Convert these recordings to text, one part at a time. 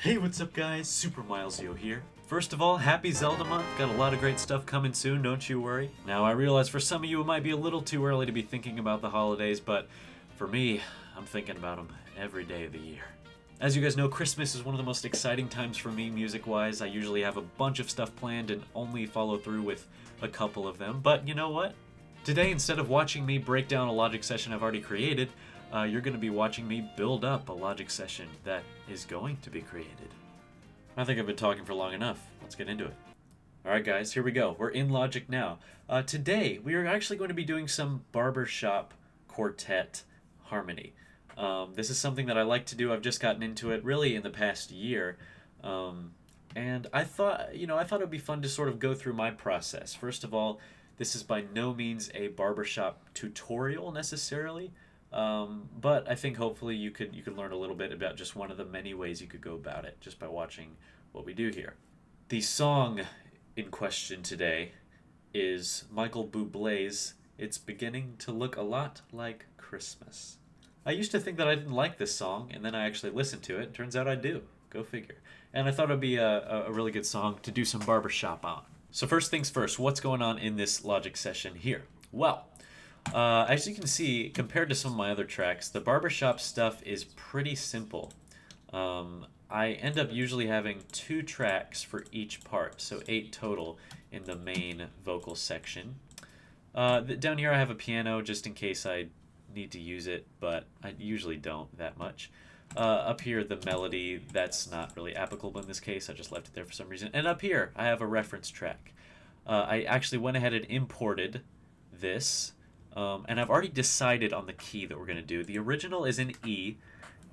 Hey, what's up guys? Super Milesio here. First of all, happy Zelda month. Got a lot of great stuff coming soon, don't you worry. Now I realize for some of you it might be a little too early to be thinking about the holidays, but for me, I'm thinking about them every day of the year. As you guys know, Christmas is one of the most exciting times for me music-wise. I usually have a bunch of stuff planned and only follow through with a couple of them, but you know what? Today, instead of watching me break down a Logic session I've already created, you're going to be watching me build up a Logic session that is going to be created. I think I've been talking for long enough. Let's get into it. Alright guys, here we go. We're in Logic now. Today, we are actually going to be doing some barbershop quartet harmony. This is something that I like to do. I've just gotten into it really in the past year. And I thought it would be fun to sort of go through my process. First of all, this is by no means a barbershop tutorial necessarily. But I think hopefully you could learn a little bit about just one of the many ways you could go about it just by watching what we do here. The song in question today is Michael Bublé's "It's Beginning to Look a Lot Like Christmas." I used to think that I didn't like this song, and then I actually listened to it. Turns out I do. Go figure. And I thought it would be a really good song to do some barbershop on. So first things first, what's going on in this Logic session here? Well, as you can see, compared to some of my other tracks, the barbershop stuff is pretty simple. I end up usually having 2 tracks for each part, so 8 total in the main vocal section. Down here I have a piano just in case I need to use it, but I usually don't that much. Up here, the melody, that's not really applicable in this case. I just left it there for some reason. And up here, I have a reference track. I actually went ahead and imported this. And I've already decided on the key that we're going to do. The original is in E,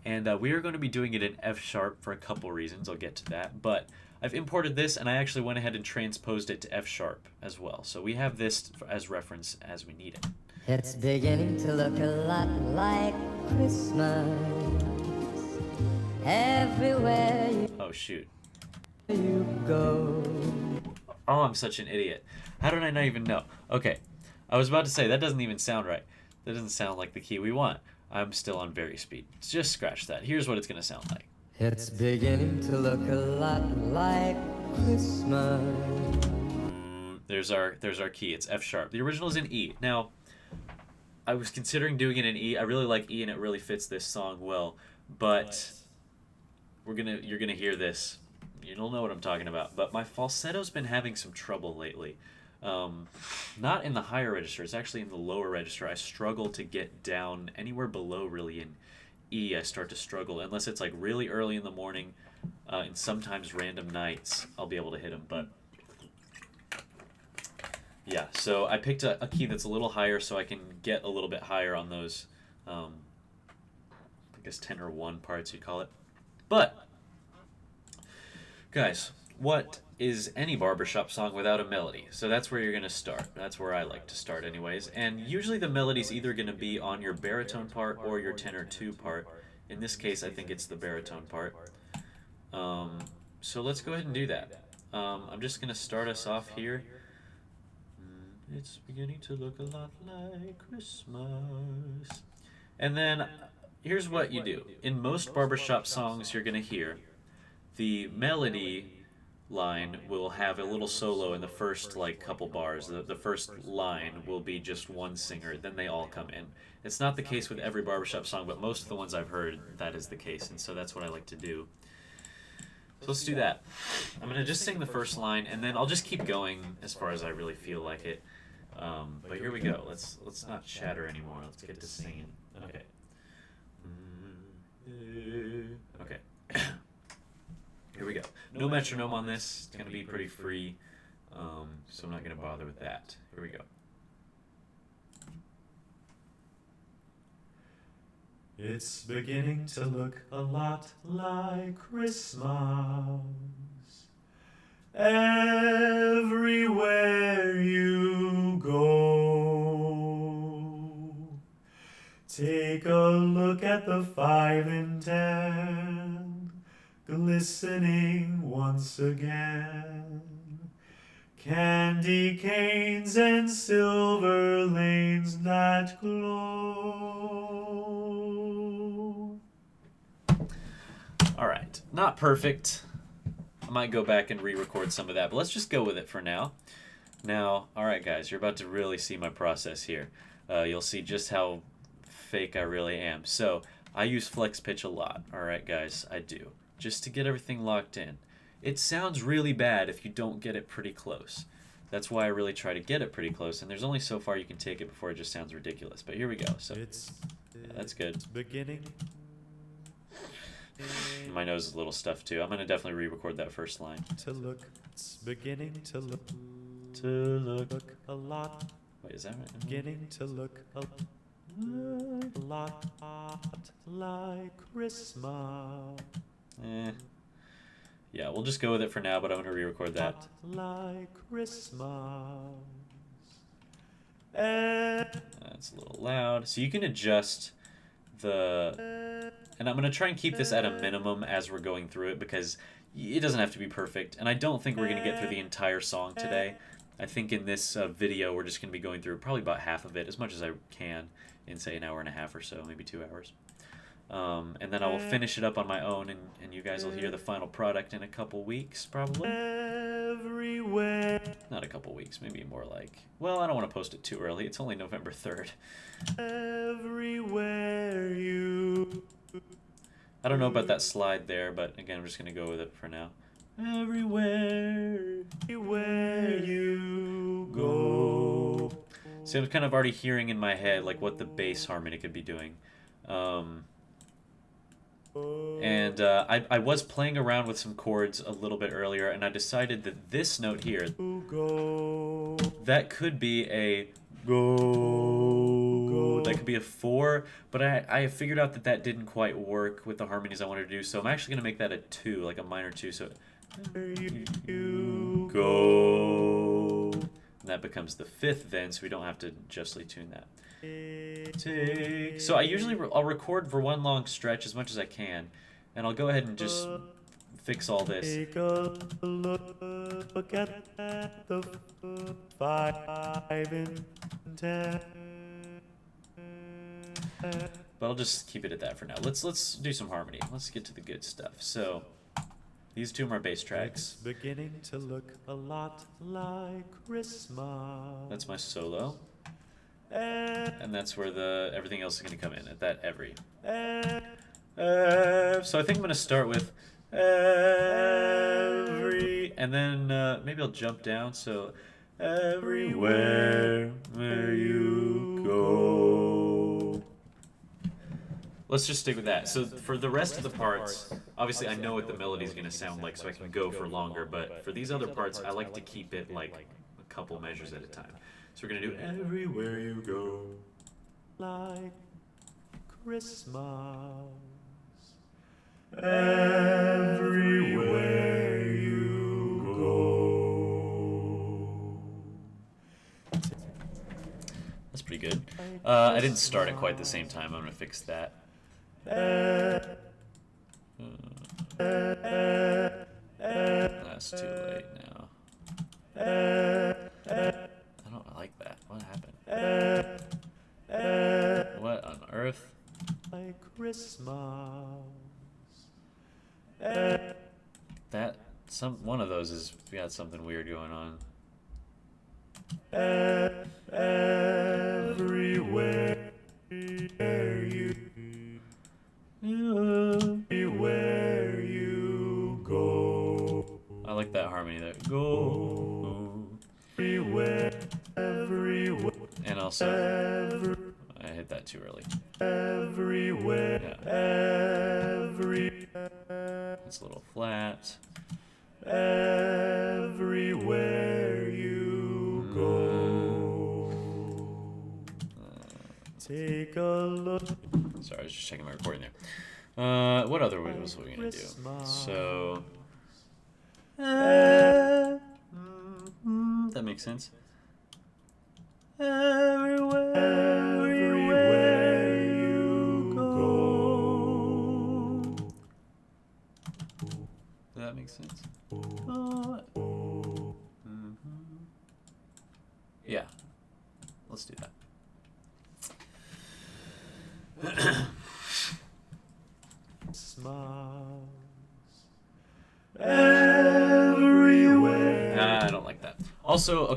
and we are going to be doing it in F sharp for a couple reasons. I'll get to that. But I've imported this, and I actually went ahead and transposed it to F sharp as well. So we have this as reference as we need it. It's beginning to look a lot like Christmas everywhere Oh, shoot. you go. Oh, I'm such an idiot. How did I not even know? Okay. I was about to say, that doesn't even sound right. That doesn't sound like the key we want. I'm still on very speed. Just scratch that. Here's what it's going to sound like. It's beginning to look a lot like Christmas. There's our key. It's F sharp. The original is in E. Now, I was considering doing it in E. I really like E, and it really fits this song well. But you're gonna hear this. You don't know what I'm talking about. But my falsetto's been having some trouble lately. Not in the higher register, it's actually in the lower register. I struggle to get down anywhere below really in E. I start to struggle unless it's like really early in the morning, and sometimes random nights I'll be able to hit them. But yeah, so I picked a key that's a little higher so I can get a little bit higher on those, I guess tenor 1 parts you'd call it. But guys, what is any barbershop song without a melody? So that's where you're going to start. That's where I like to start anyways. And usually the melody's either going to be on your baritone part or your tenor 2 part. In this case, I think it's the baritone part. So let's go ahead and do that. I'm just going to start us off here. It's beginning to look a lot like Christmas. And then here's what you do. In most barbershop songs you're going to hear, the melody line will have a little solo in the first couple bars. The first line will be just one singer, then they all come in. It's not the case with every barbershop song, but most of the ones I've heard, that is the case, and so that's what I like to do. So let's do that. I'm going to just sing the first line, and then I'll just keep going as far as I really feel like it. But here we go. Let's not chatter anymore. Let's get to singing. Okay. Okay. Here we go. No metronome on this. It's going to be pretty free, so I'm not going to bother with that. Here we go. It's beginning to look a lot like Christmas everywhere you go. Take a look at the 5 and 10 glistening once again. Candy canes and silver lanes that glow. Alright, not perfect. I might go back and re-record some of that, but let's just go with it for now. Now, alright guys, you're about to really see my process here. You'll see just how fake I really am. So, I use flex pitch a lot. Alright guys, I do. Just to get everything locked in. It sounds really bad if you don't get it pretty close. That's why I really try to get it pretty close, and there's only so far you can take it before it just sounds ridiculous. But here we go. So, yeah, that's good. Beginning. My nose is a little stuffed too. I'm gonna definitely re-record that first line. To look, it's beginning to look. To look. A lot. Wait, is that right? Beginning to look a lot like Christmas. Yeah, we'll just go with it for now, but I'm gonna re-record that. Like Christmas. That's a little loud. So you can adjust the... And I'm gonna try and keep this at a minimum as we're going through it because it doesn't have to be perfect. And I don't think we're gonna get through the entire song today. I think in this video we're just gonna be going through probably about half of it, as much as I can, in say an hour and a half or so, maybe 2 hours. And then I will finish it up on my own, and you guys will hear the final product in a couple weeks, probably. Everywhere. Not a couple weeks, maybe more like... Well, I don't want to post it too early. It's only November 3rd. Everywhere you... I don't know about that slide there, but again, I'm just going to go with it for now. Everywhere you go. See, I'm kind of already hearing in my head like what the bass harmony could be doing. I was playing around with some chords a little bit earlier, and I decided that this note here, that could be a go. That could be a 4, but I figured out that that didn't quite work with the harmonies I wanted to do, so I'm actually going to make that a 2, like a minor 2, so you go. And that becomes the 5th then, so we don't have to justly tune that. So I usually I'll record for one long stretch as much as I can, and I'll go ahead and just fix all this. Take a look at the 5 and 10. But I'll just keep it at that for now. Let's do some harmony. Let's get to the good stuff. So these two are my bass tracks. It's beginning to look a lot like Christmas. That's my solo. And that's where the everything else is going to come in, at that every. So I think I'm going to start with every, and then maybe I'll jump down, so everywhere where you go. Let's just stick with that. So for the rest of the parts, obviously I know what the melody is going to sound like, so I can go for longer, but for these other parts, I like to keep it like a couple measures at a time. So we're going to do everywhere you go. Like Christmas. Everywhere you go. That's pretty good. I didn't start at quite the same time. I'm going to fix that. That's too late now. I don't like that. What happened? What on earth? Like Christmas. That one of those has got something weird going on. Everywhere you go. I like that harmony there. Go. Everywhere. And also, I hit that too early. Everywhere. Yeah. It's a little flat. Everywhere you go. Take a look. Sorry, I was just checking my recording there. What other was we gonna do? So, that makes sense. Everywhere you go. Does that make sense? Yeah. Let's do that. Smile.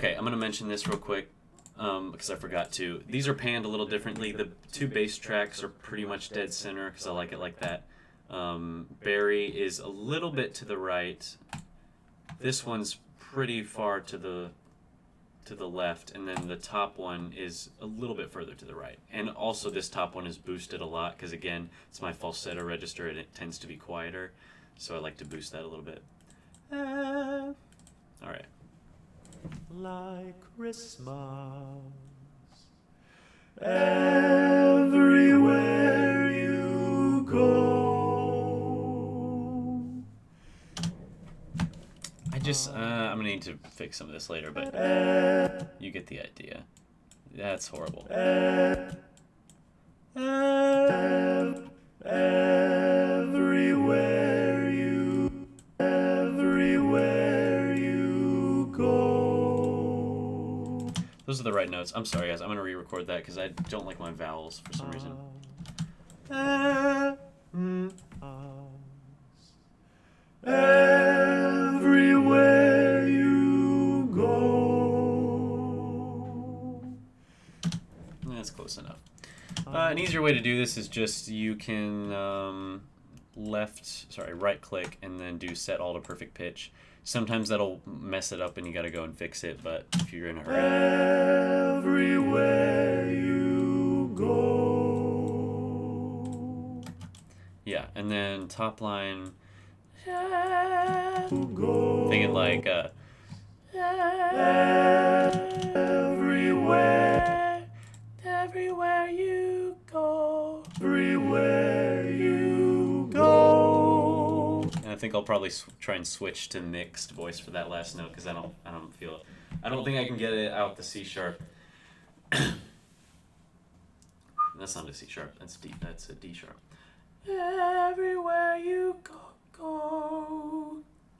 Okay, I'm gonna mention this real quick because I forgot to. These are panned a little differently. The two bass tracks are pretty much dead center because I like it like that. Barry is a little bit to the right. This one's pretty far to the left, and then the top one is a little bit further to the right. And also this top one is boosted a lot because, again, it's my falsetto register and it tends to be quieter, so I like to boost that a little bit. All right. Like Christmas, everywhere you go. I'm gonna need to fix some of this later, but you get the idea. That's horrible. Everywhere you go. Those are the right notes. I'm sorry, guys. I'm gonna re-record that because I don't like my vowels for some reason. Everywhere you go. That's close enough. An easier way to do this is just you can right click and then do set all to perfect pitch. Sometimes that'll mess it up and you gotta go and fix it, but if you're in a hurry. Everywhere you go. Yeah, and then top line. Thinking like everywhere you go, everywhere you go. And I think I'll probably try and switch to mixed voice for that last note because I don't feel it. I don't think I can get it out the C sharp. That's not a C sharp. That's D. That's a D sharp. Everywhere you go.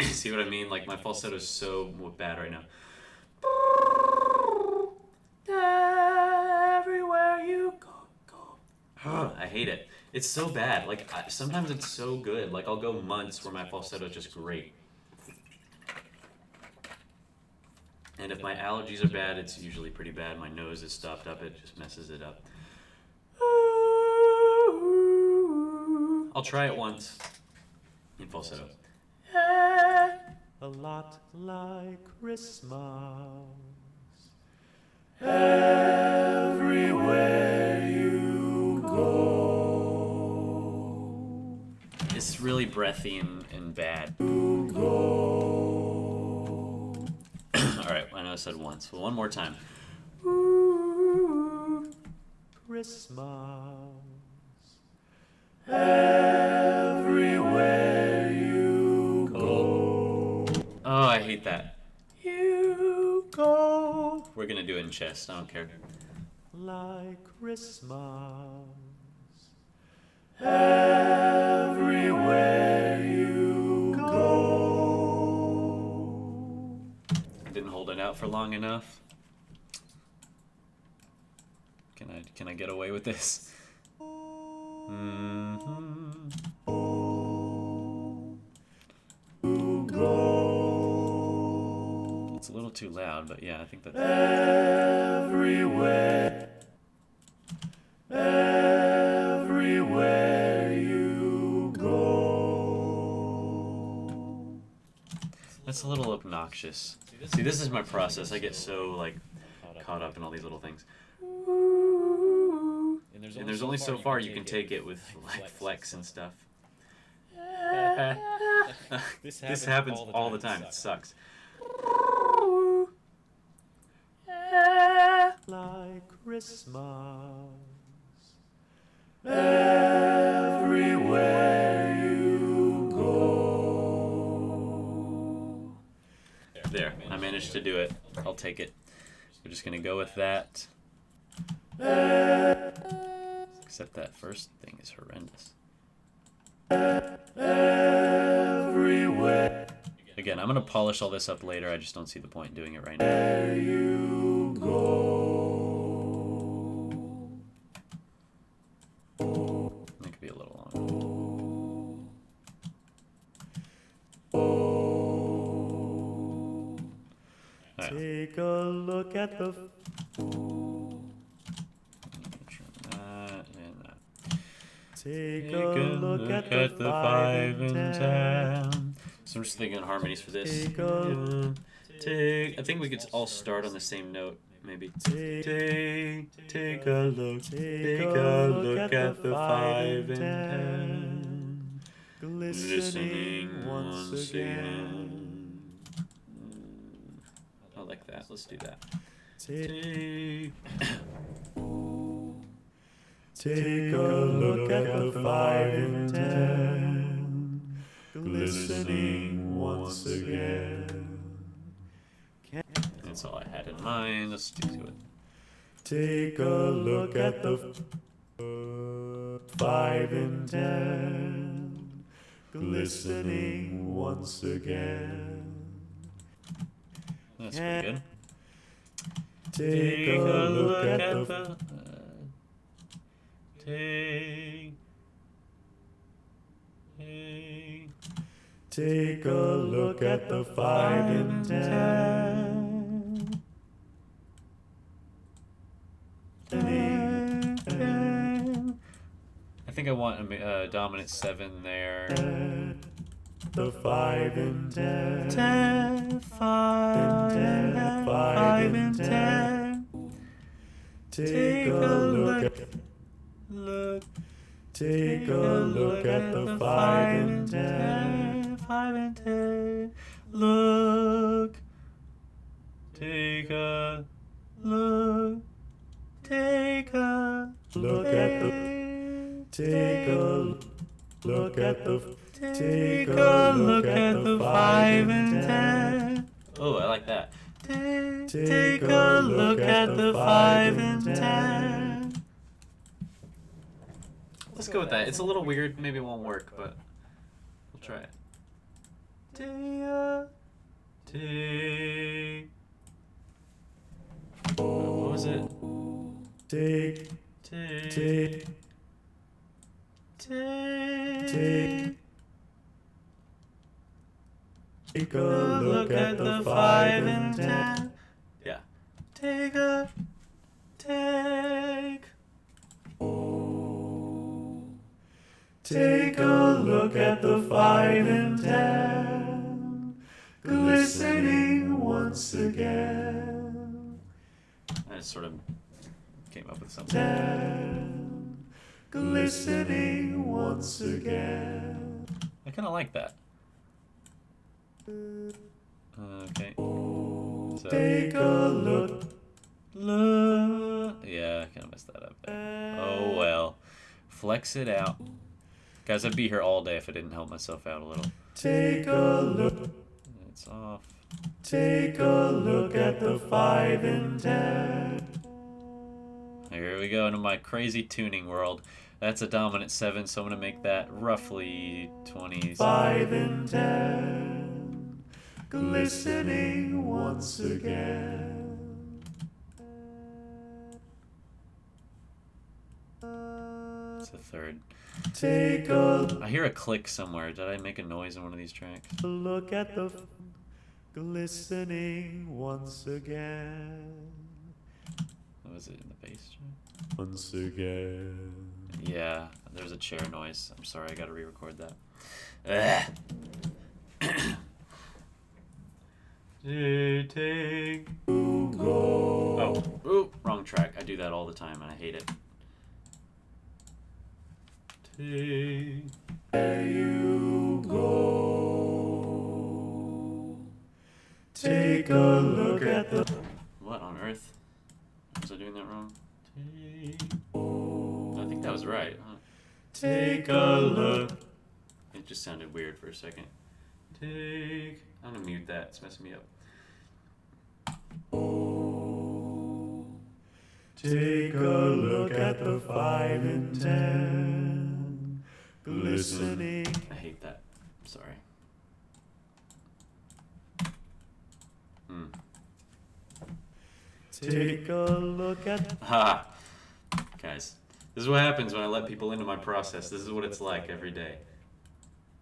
See what I mean? Like my falsetto is so bad right now. Everywhere you go. I hate it. It's so bad. Like sometimes it's so good. Like I'll go months where my falsetto is just great. And if my allergies are bad, it's usually pretty bad. My nose is stopped up. It just messes it up. I'll try it once in falsetto. A lot like Christmas. Everywhere you go. It's really breathy and bad. Alright, I know I said once, but one more time. Christmas. Everywhere you go. Oh, I hate that. You go. We're gonna do it in chest, I don't care. Like Christmas. Everywhere you go. Didn't hold it out for long enough. Can I get away with this? It's a little too loud, but yeah, I think that's everywhere you go. That's a little obnoxious. See, this is my process. I get so like caught up in all these little things. And there's only so far you can take it with like flex and stuff. This happens all the time. It sucks. Like Christmas. Everywhere you go. There, I managed to do it. I'll take it. We're just gonna go with that. Except that first thing is horrendous. Everywhere. Again, I'm gonna polish all this up later. I just don't see the point in doing it right now. Where you go. That could be a little longer. Take a look at the Take a look at the 5 and 10. So I'm just thinking of harmonies for this. Take a I think we could all start on the same note, maybe. Take a look at the 5 and 10. Glistening once again. I like that. Let's do that. Take a look at the 5 and 10, glistening once again. That's all I had in mind. Let's stick to it. Take a look at the 5 and 10, glistening once again. That's pretty good. Take a look at the Take a look at the 5 and 10. I think I want a dominant 7 there. The 5 and 10. 10, 5, 10, 5 and 10. Take a look at Take a look at the 5 and 10. 5 and 10. Look. Take a look. Take a look at the Take a look at the Take a look at the 5 and 10. Oh, I like that. Take a look at the 5 and 10. Let's go with that. It's a little weird. Maybe it won't work, but we'll try it. What was it? Take a look at the 5 and 10. Yeah. Take a look at the 5 and 10, glistening once again. I just sort of came up with something. 10, glistening once again. I kind of like that. Okay. So, Take a look. yeah, I kind of messed that up there. Oh well. Flex it out. Guys, I'd be here all day if I didn't help myself out a little. Take a look. It's off. Take a look at the 5 and 10. Here we go into my crazy tuning world. That's a dominant 7, so I'm going to make that roughly 20. 5 and 10, glistening once again. It's a third. Take a I hear a click somewhere. Did I make a noise in one of these tracks? look at the glistening once again. What was it in the bass track? Once again. Yeah, there's a chair noise. I'm sorry, I gotta re-record that. Take. Oh, ooh, wrong track. I do that all the time and I hate it. Take. There you go. Take a look at the What on earth? Was I doing that wrong? Take. I think that was right, huh? Take a look. It just sounded weird for a second. Take. I'm gonna mute that. It's messing me up. Take a look at the 5 and 10, glistening. I hate that. Sorry. Take a look at Ha! Guys, this is what happens when I let people into my process. This is what it's like every day.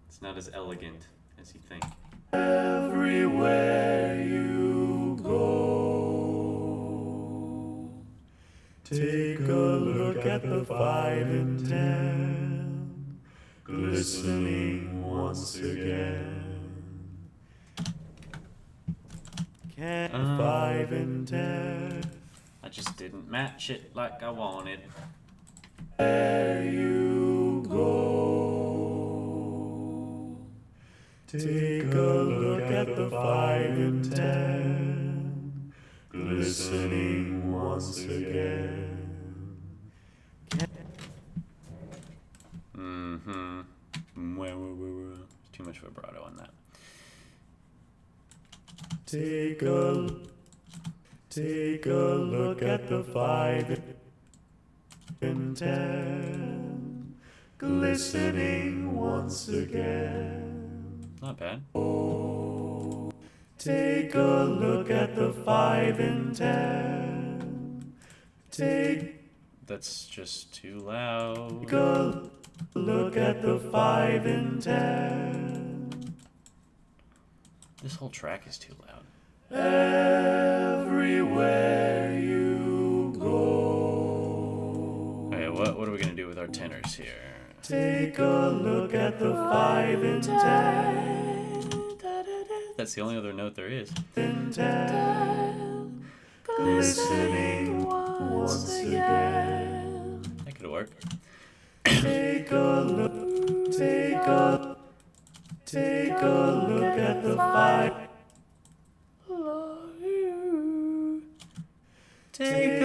It's not as elegant as you think. everywhere you go. Take a look at the 5 and 10, glistening once again. Can 5 and 10, I just didn't match it like I wanted. there you go. Take a look at the 5 and 10, glistening once again. Too much vibrato on that. Take a look at the 5 and 10, glistening once again. Not bad. Take a look at the 5 and 10. That's just too loud. Take a look at the 5 and 10. This whole track is too loud. Everywhere you go. Okay, what are we gonna do with our tenors here? Take a look at the 5 and 10. That's the only other note there is. And 10, glistening once again. That could work. Take a look at the 5. Take a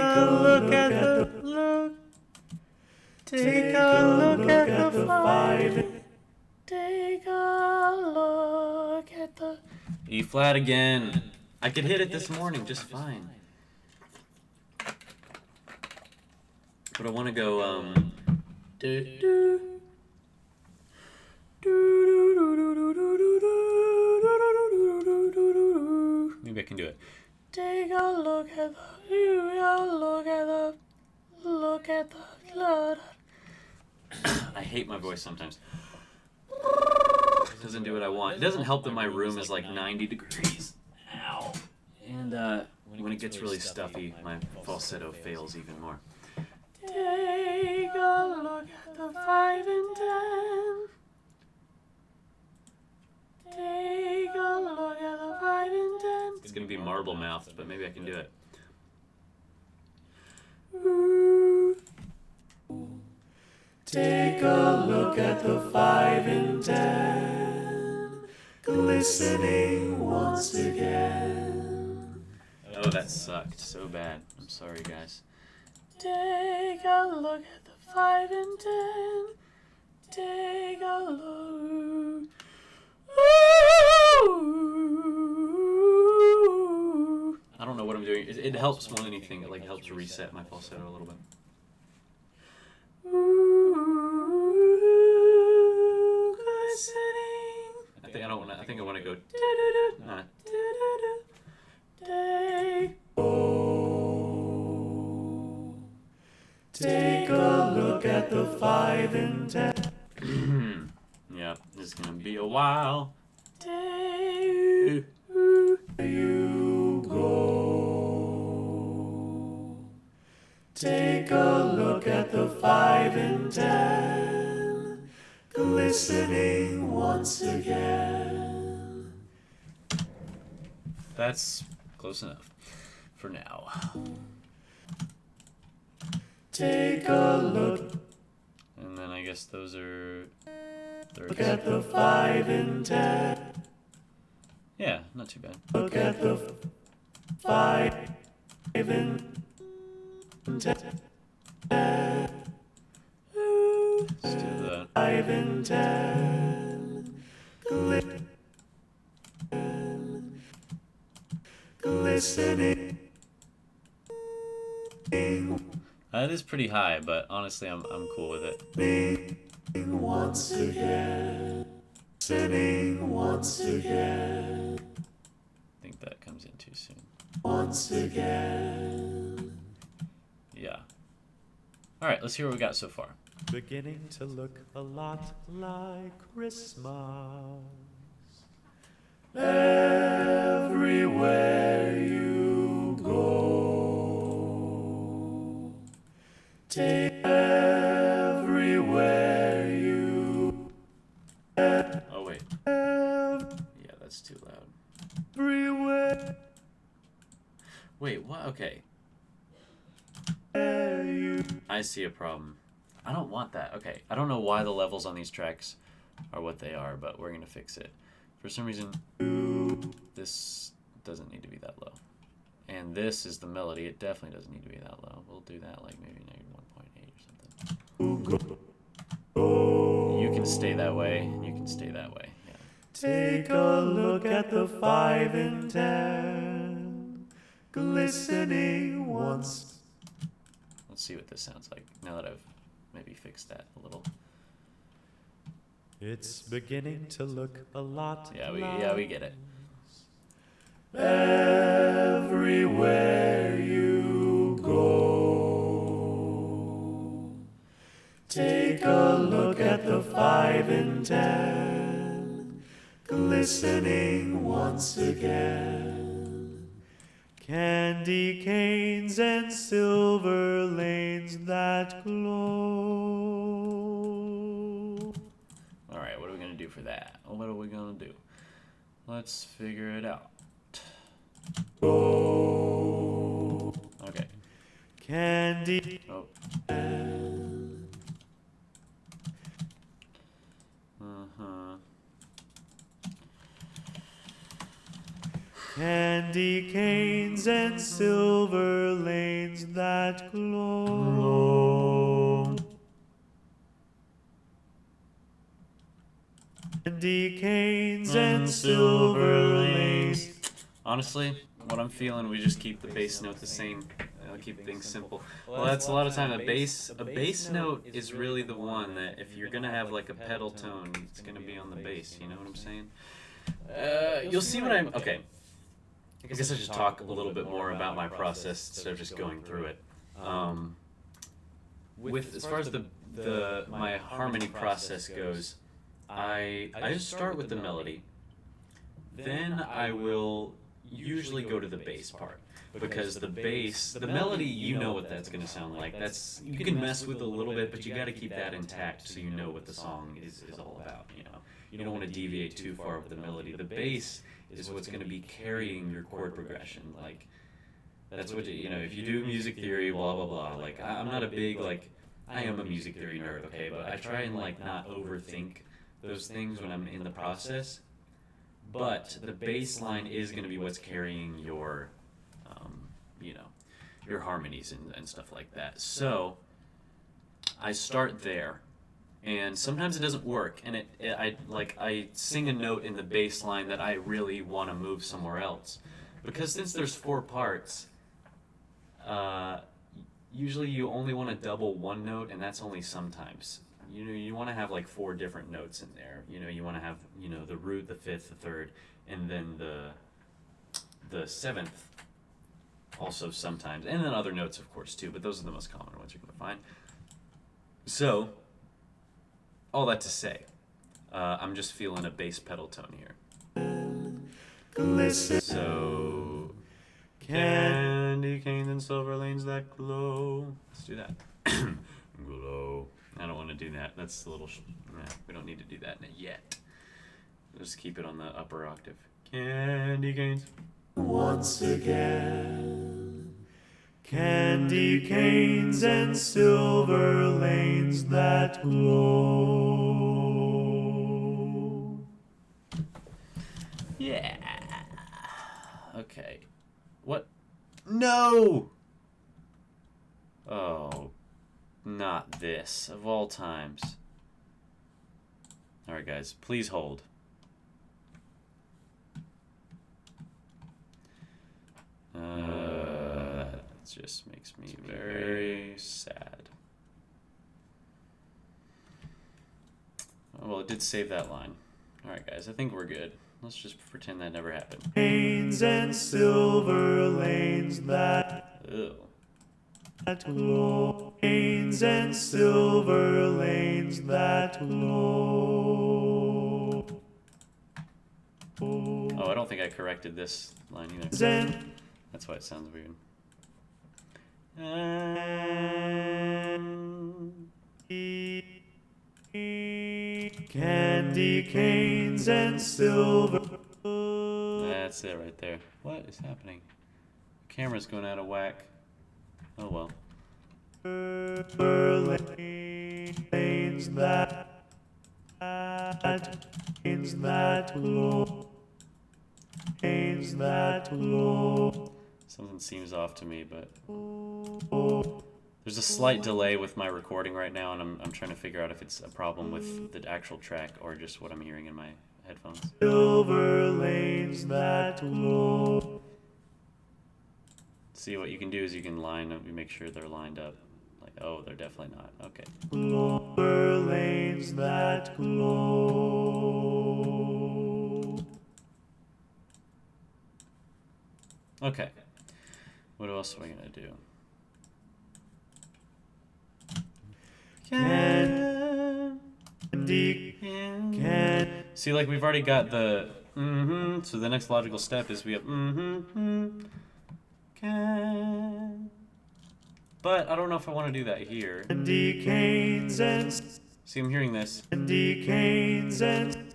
look at the 5. Take a look at the... E flat again. I could hit it this morning just fine. But I want to go, maybe I can do it. Take a look at the... Look at the... I hate my voice sometimes. It doesn't do what I want. It doesn't help that my room is like 90 degrees. Ow. And when it gets really stuffy, my falsetto fails even more. Take a look at the 5 and 10. Take a look at the 5 and 10. It's gonna be marble mouthed, but maybe I can do it. Take a look at the 5 and 10, glistening once again. Oh, that sucked so bad. I'm sorry, guys. Take a look at the 5 and 10. Take a look. I don't know what I'm doing. It helps more than anything. It like helps reset my falsetto a little bit. I think I want to go. Take a look at the 5 and 10. Yeah, it's gonna be a while. You go. Take a look at the 5 and 10, glistening once again. That's close enough for now. Take a look. And then I guess those are Look thirds. at the 5 and 10. Yeah, not too bad. Look at the 5 and 10. Let's do that. 5 and 10. Glistening. That is pretty high, but honestly, I'm cool with it. Once again. Glistening once again. I think that comes in too soon. Once again. Yeah. All right, let's hear what we got so far. Beginning to look a lot like Christmas. Everywhere you go. Take everywhere you Oh wait. Yeah, that's too loud. everywhere Wait, what? Okay. you I see a problem. I don't want that. Okay. I don't know why the levels on these tracks are what they are, but we're going to fix it. For some reason, this doesn't need to be that low. And this is the melody. It definitely doesn't need to be that low. We'll do that like maybe -1.8 or something. You can stay that way, and you can stay that way. Yeah. take a look at the 5 and 10 glistening once. Let's see what this sounds like now that I've maybe fixed that a little. It's beginning to look a lot Yeah, we get it. everywhere you go. Take a look at the 5 and 10 glistening once again. Candy canes and silver lanes that glow. All right, what are we going to do for that? What are we going to do? Let's figure it out. Okay. Candy Oh. Uh-huh. Candy canes and silver lanes that glow. Candy canes and silver lanes. Honestly, what I'm feeling, we just keep the bass note the same. I'll keep things simple. Well, that's a lot of time. A bass note is really the one that if you're gonna have like a pedal tone, it's gonna be on the bass. You know what I'm saying? You'll see what I'm. Okay. I guess I should talk a little bit more about my process instead of just going through it. With as far as my harmony process goes, I just start with the melody. Then I will usually go to the bass part, because the bass, the melody, you know what that's going to sound like. That's, you can mess with a little bit, but you got to keep that intact so you know what the song is all about. You don't want to deviate too far with the melody. The bass is what's going to be carrying your chord progression. Like, that's what if you do music theory, blah blah blah. Like, I'm not a big I am a music theory nerd, okay, but I try and not overthink those things when I'm in the process. But the bass line is going to be what's carrying your, your harmonies and stuff like that. So I start there, and sometimes it doesn't work, and I sing a note in the bass line that I really want to move somewhere else, because since there's 4 parts, usually you only want to double one note, and that's only sometimes. You want to have 4 different notes in there. You want to have, the root, the 5th, the 3rd, and then the 7th also sometimes. And then other notes, of course, too, but those are the most common ones you're going to find. So, all that to say, I'm just feeling a bass pedal tone here. So, candy canes and silver lanes that glow. Let's do that. Glow. I don't want to do that. That's a little... we don't need to do that yet. Just keep it on the upper octave. Candy canes. Once again, candy canes and silver lanes that glow. Yeah. Okay. What? No! Oh... Not this, of all times. Alright guys, please hold. That just makes me very sad. Oh, well, it did save that line. Alright guys, I think we're good. Let's just pretend that never happened. Canes and silver lanes that Ew. glow. Canes and silver lanes that glow. Oh, I don't think I corrected this line either. Zen. That's why it sounds weird. candy canes and silver. That's it right there. What is happening? The camera's going out of whack. Oh well. Lanes that glow. Lanes that glow. Something seems off to me, but there's a slight delay with my recording right now, and I'm trying to figure out if it's a problem with the actual track or just what I'm hearing in my headphones. Silver lanes that glow. See, what you can do is you can line up, you make sure they're lined up. Like, oh, they're definitely not. Okay. Silver lanes that glow. Okay. What else are we gonna do? See, like, we've already got the so the next logical step is we have can. But I don't know if I want to do that here. Candy canes and See, I'm hearing this. candy canes and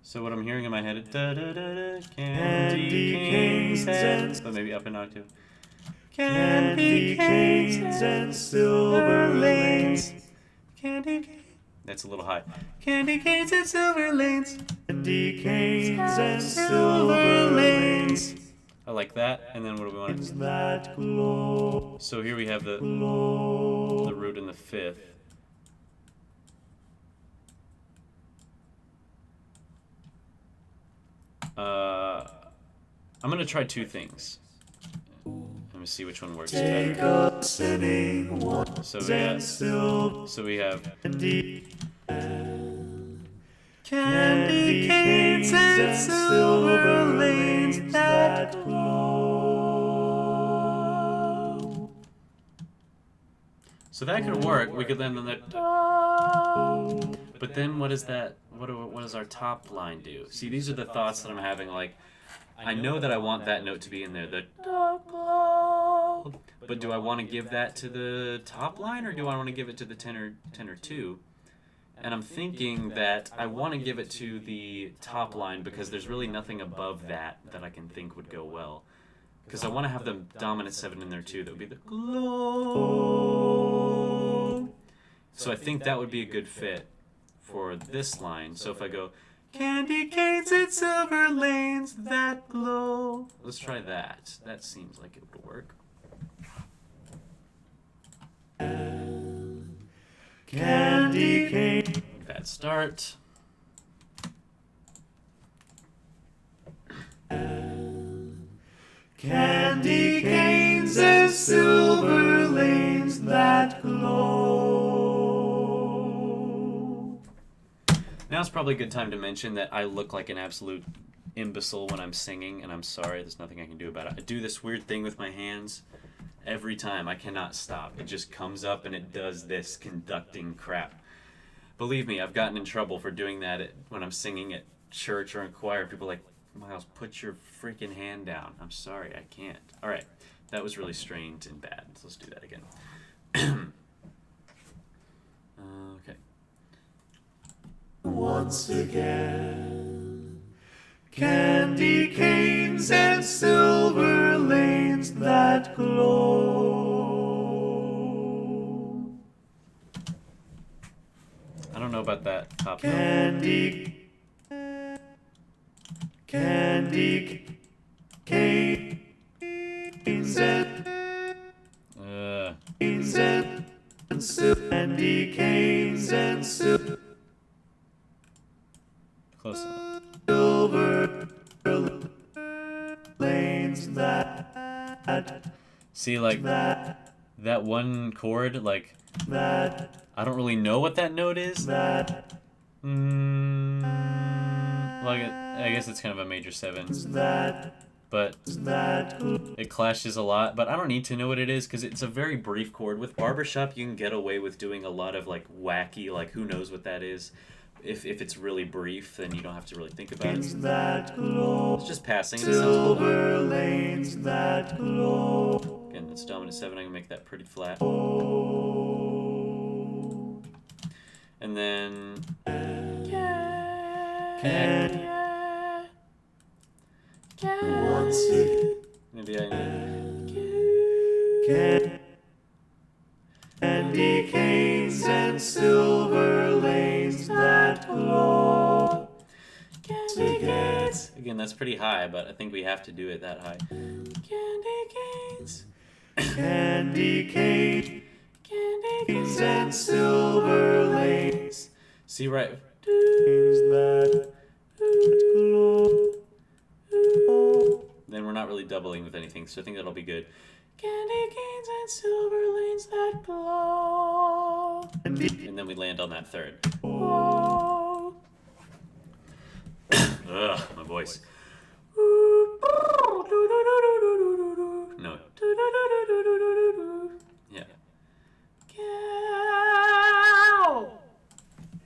So what I'm hearing in my head is da-da-da-da, Candy canes and but maybe up an octave. candy canes and silver lanes. Candy canes. That's a little high. Candy canes and silver lanes. Candy canes and silver lanes I like that. And then what do we want to do? that glow. So here we have the root in the fifth. I'm gonna try two things. Let me see which one works Take better. a sitting one So we have, silver so we have candy candy canes and silver lanes that glow. So that could work. We could then but then what is that? What does our top line do? See, these are the thoughts that I'm having. Like, I know that I want that note to be in there. The but do I want to give that to the top line, or do I want to give it to the tenor 2? And I'm thinking that I want to give it to the top line because there's really nothing above that I can think would go well. Because I want to have the dominant 7 in there too. That would be the glow. So I think that would be a good fit for this line. So if I go, candy canes and silver lanes that glow. Let's try that. That seems like it would work. Candy cane. Bad start. Candy canes and silver lanes that glow. Now's probably a good time to mention that I look like an absolute imbecile when I'm singing, and I'm sorry, there's nothing I can do about it. I do this weird thing with my hands every time. I cannot stop. It just comes up and it does this conducting crap. Believe me, I've gotten in trouble for doing that when I'm singing at church or in choir. People are like, Miles, put your freaking hand down. I'm sorry, I can't. All right, that was really strained and bad. So let's do that again. Okay. Once again, candy canes and silver lanes that glow. I don't know about that top note. Candy canes and candy canes and Close enough. silver lanes that See, like, that one chord, like, I don't really know what that note is. Like, I guess it's kind of a major 7. But it clashes a lot. But I don't need to know what it is because it's a very brief chord. With Barbershop, you can get away with doing a lot of, like, wacky, like, who knows what that is. If it's really brief, then you don't have to really think about it. It's just passing. It sounds cool. lanes that glow. Again, that's dominant 7. I can make that pretty flat. And then once again. maybe I Candy canes and silver lanes that glow. Candy canes, again, that's pretty high, but I think we have to do it that high. candy canes, Candy canes candy canes, and silver lanes See, right? that glow. Then we're not really doubling with anything, so I think that'll be good. candy canes and silver lanes that glow. And then we land on that third. Whoa. Ugh, my voice. No. Yeah. Cow.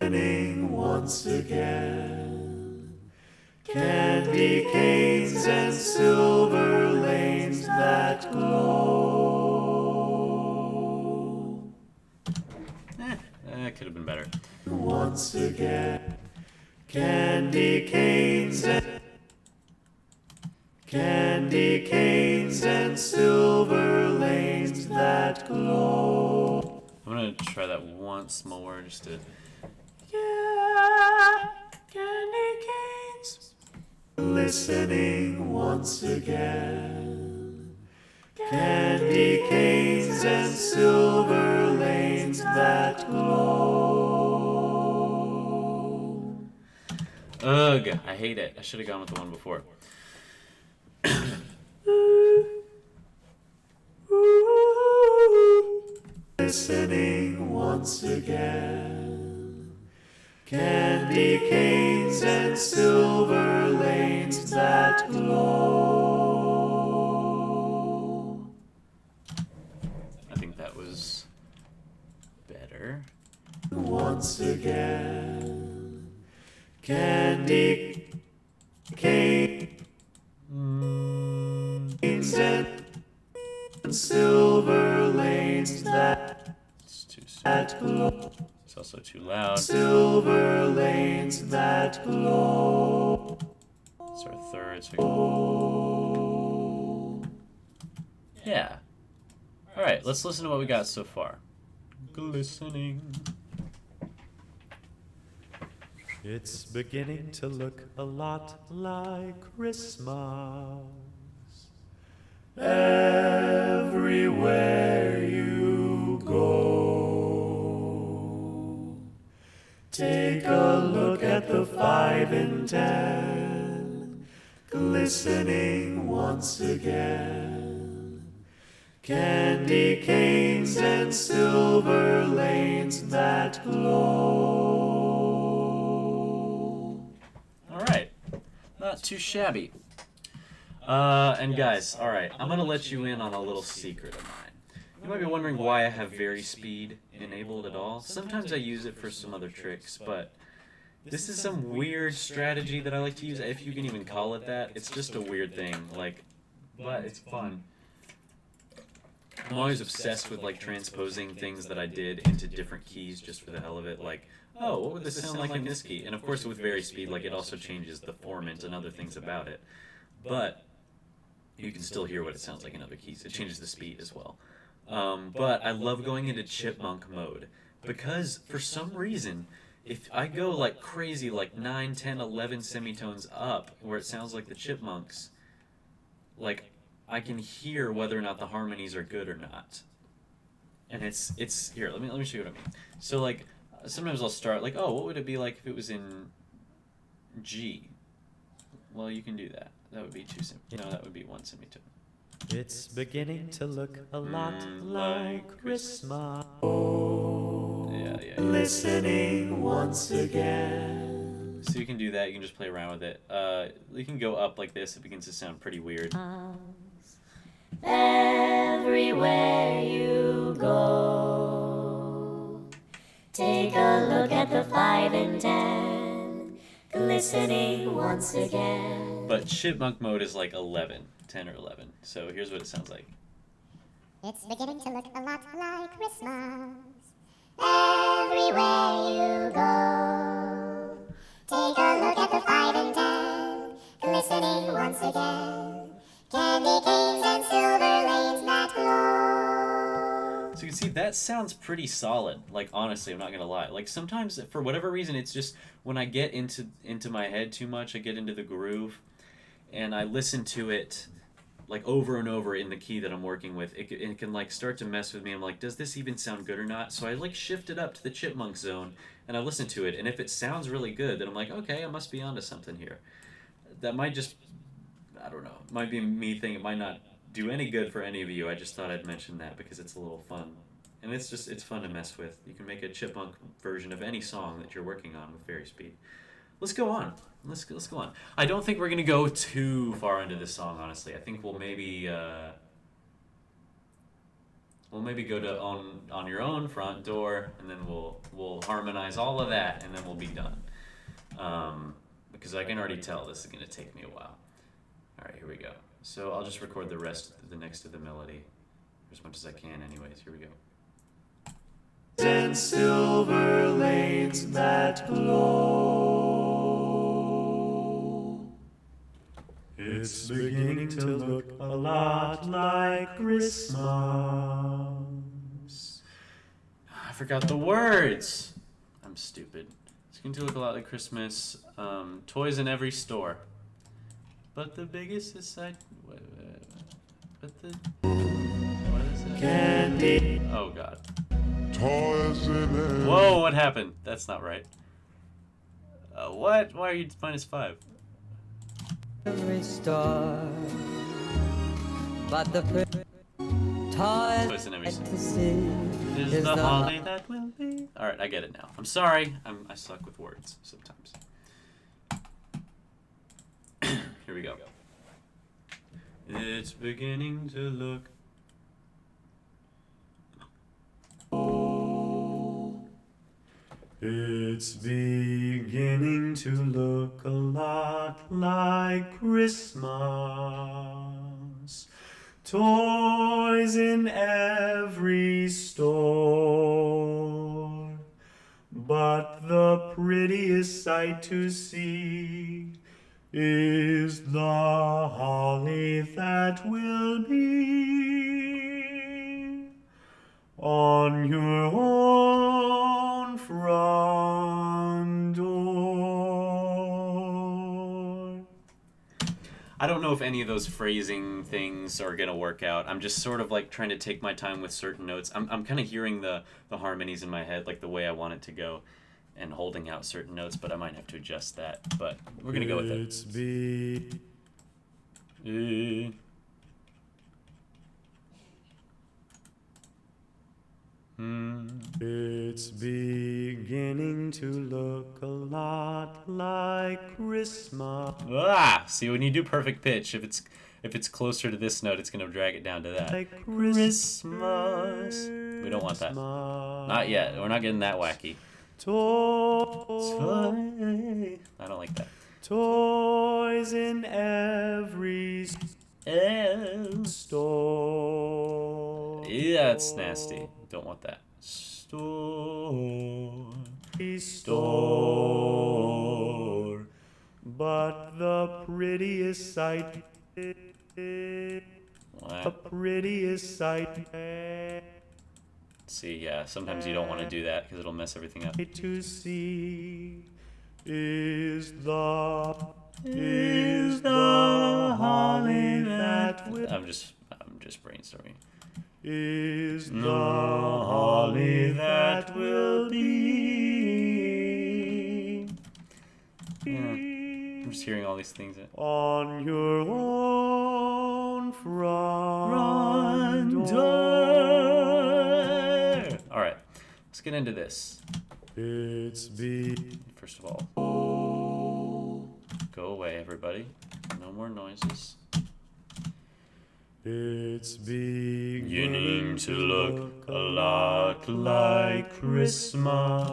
Winning once again. Candy canes and silver lanes that glow. That could have been better. Once again. Candy canes and silver lanes that glow. I'm gonna try that once more just to. Yeah. Candy canes. Listening once again. Candy canes and silver lanes that glow. Ugh, I hate it. I should have gone with the one before. Listening once again. Candy canes and silver lanes that glow. I think that was better. Once again. Candy canes and silver lanes that It's too soon. glow. It's also too loud. Silver lanes that glow. It's our third. So yeah. All right, let's listen to what we got so far. Glistening. It's beginning to look a lot like Christmas. Everywhere you go, take a look at the 5 and 10, glistening once again. Candy canes and silver lanes that glow. All right, not too shabby. And guys, all right, I'm gonna let you in on a little secret of mine. You might be wondering why I have very speed enabled at all. Sometimes I use it for some other tricks, but this is some weird strategy that I like to use, if you can even call it that. It's just a weird thing, like, but it's fun. I'm always obsessed with like transposing things that I did into different keys just for the hell of it. Like, oh, what would this sound like in this key? And of course, with very speed, like it also changes the formant and other things about it. But you can still hear what it sounds like in other keys. It changes the speed as well. But I love going into chipmunk mode because for some reason, if I go like crazy, like 9, 10, 11 semitones up, where it sounds like the chipmunks, like I can hear whether or not the harmonies are good or not. And it's here. Let me show you what I mean. So like sometimes I'll start like, oh, what would it be like if it was in G? Well, you can do that. That would be 2 semitones. No, that would be 1 semitone. It's beginning to look a lot like Christmas. Yeah. Listening once again. So you can do that. You can just play around with it. You can go up like this. It begins to sound pretty weird. Everywhere you go, take a look at the 5 and 10, glistening once again. But chipmunk mode is like 11, 10 or 11. So here's what it sounds like. It's beginning to look a lot like Christmas. everywhere you go. Take a look at the 5 and 10, glistening once again. Candy canes and silver lanes that glow. So you can see that sounds pretty solid. Like, honestly, I'm not gonna lie. Like, sometimes for whatever reason, it's just when I get into my head too much, I get into the groove, and I listen to it like over and over in the key that I'm working with. It can like start to mess with me. I'm like, does this even sound good or not? So I like shift it up to the chipmunk zone, and I listen to it. And if it sounds really good, then I'm like, okay, I must be onto something here. That might just, I don't know, it might be me thinking it might not do any good for any of you. I just thought I'd mention that because it's a little fun. And it's fun to mess with. You can make a chipmunk version of any song that you're working on with Fairy Speed. Let's go on. Let's go on. I don't think we're gonna go too far into this song, honestly. I think we'll maybe go to on your own front door, and then we'll harmonize all of that, and then we'll be done. Because I can already tell this is gonna take me a while. All right, here we go. So I'll just record the rest, the next of the melody, as much as I can, anyways. Here we go. And silver lanes that glow. It's beginning to look a lot like Christmas. I forgot the words. I'm stupid. It's going to look a lot like Christmas. Toys in every store. But the biggest is what is it? Candy. Oh God. Toys in it. Whoa, what happened? That's not right. What? Why are you -5? Every store, but the Toys in every store. to see Is the holly that will be. Alright, I get it now. I'm sorry. I suck with words sometimes. Here we go. It's beginning to look. It's beginning to look a lot like Christmas. Toys in every store. But the prettiest sight to see is the holly that will be on your own front door. I don't know if any of those phrasing things are gonna work out. I'm just sort of like trying to take my time with certain notes. I'm kind of hearing the harmonies in my head like the way I want it to go, and holding out certain notes, but I might have to adjust that. But we're gonna go with it. It's be It's beginning to look a lot like Christmas. Ah, see, when you do perfect pitch, if it's closer to this note, it's gonna drag it down to that. Like Christmas. We don't want that. Not yet. We're not getting that wacky. Toys, I don't like that. toys in every store. Yeah, it's nasty. Don't want that. Store. Store. But the prettiest sight, the What? prettiest sight See, yeah, sometimes you don't want to do that because it'll mess everything up. to see is the holly that will I'm just brainstorming. is the holly that will be Yeah, I'm just hearing all these things. on your own front door. All right, let's get into this. It's First of all, go away, everybody. No more noises. It's Beginning to look a lot like Christmas.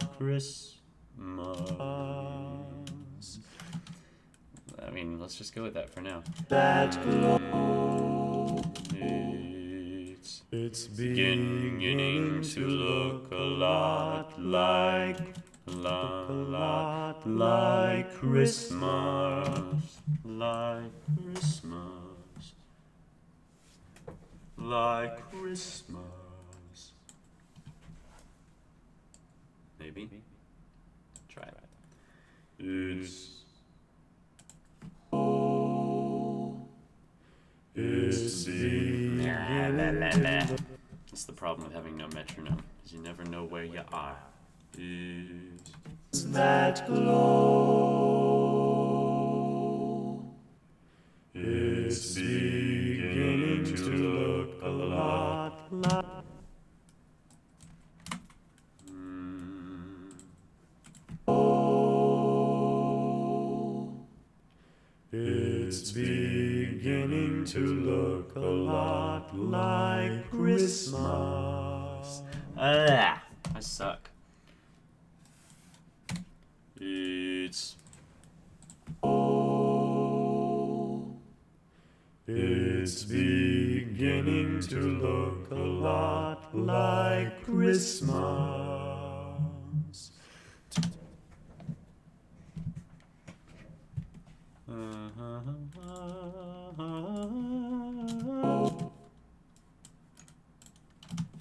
I mean, let's just go with that for now. that glow. It's It's beginning to look a lot like Christmas. Like Christmas. Like Christmas. Maybe. Try it. It's beginning. That's the problem with having no metronome, is you never know where you are. It's That glow. It's beginning to look a lot like. It's beginning to look a lot like Christmas. I suck. It's It's beginning to look a lot like Christmas.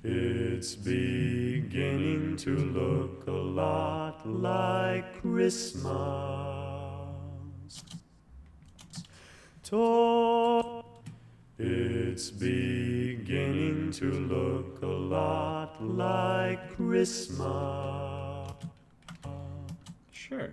It's beginning to look a lot like Christmas. It's beginning to look a lot like Christmas. sure.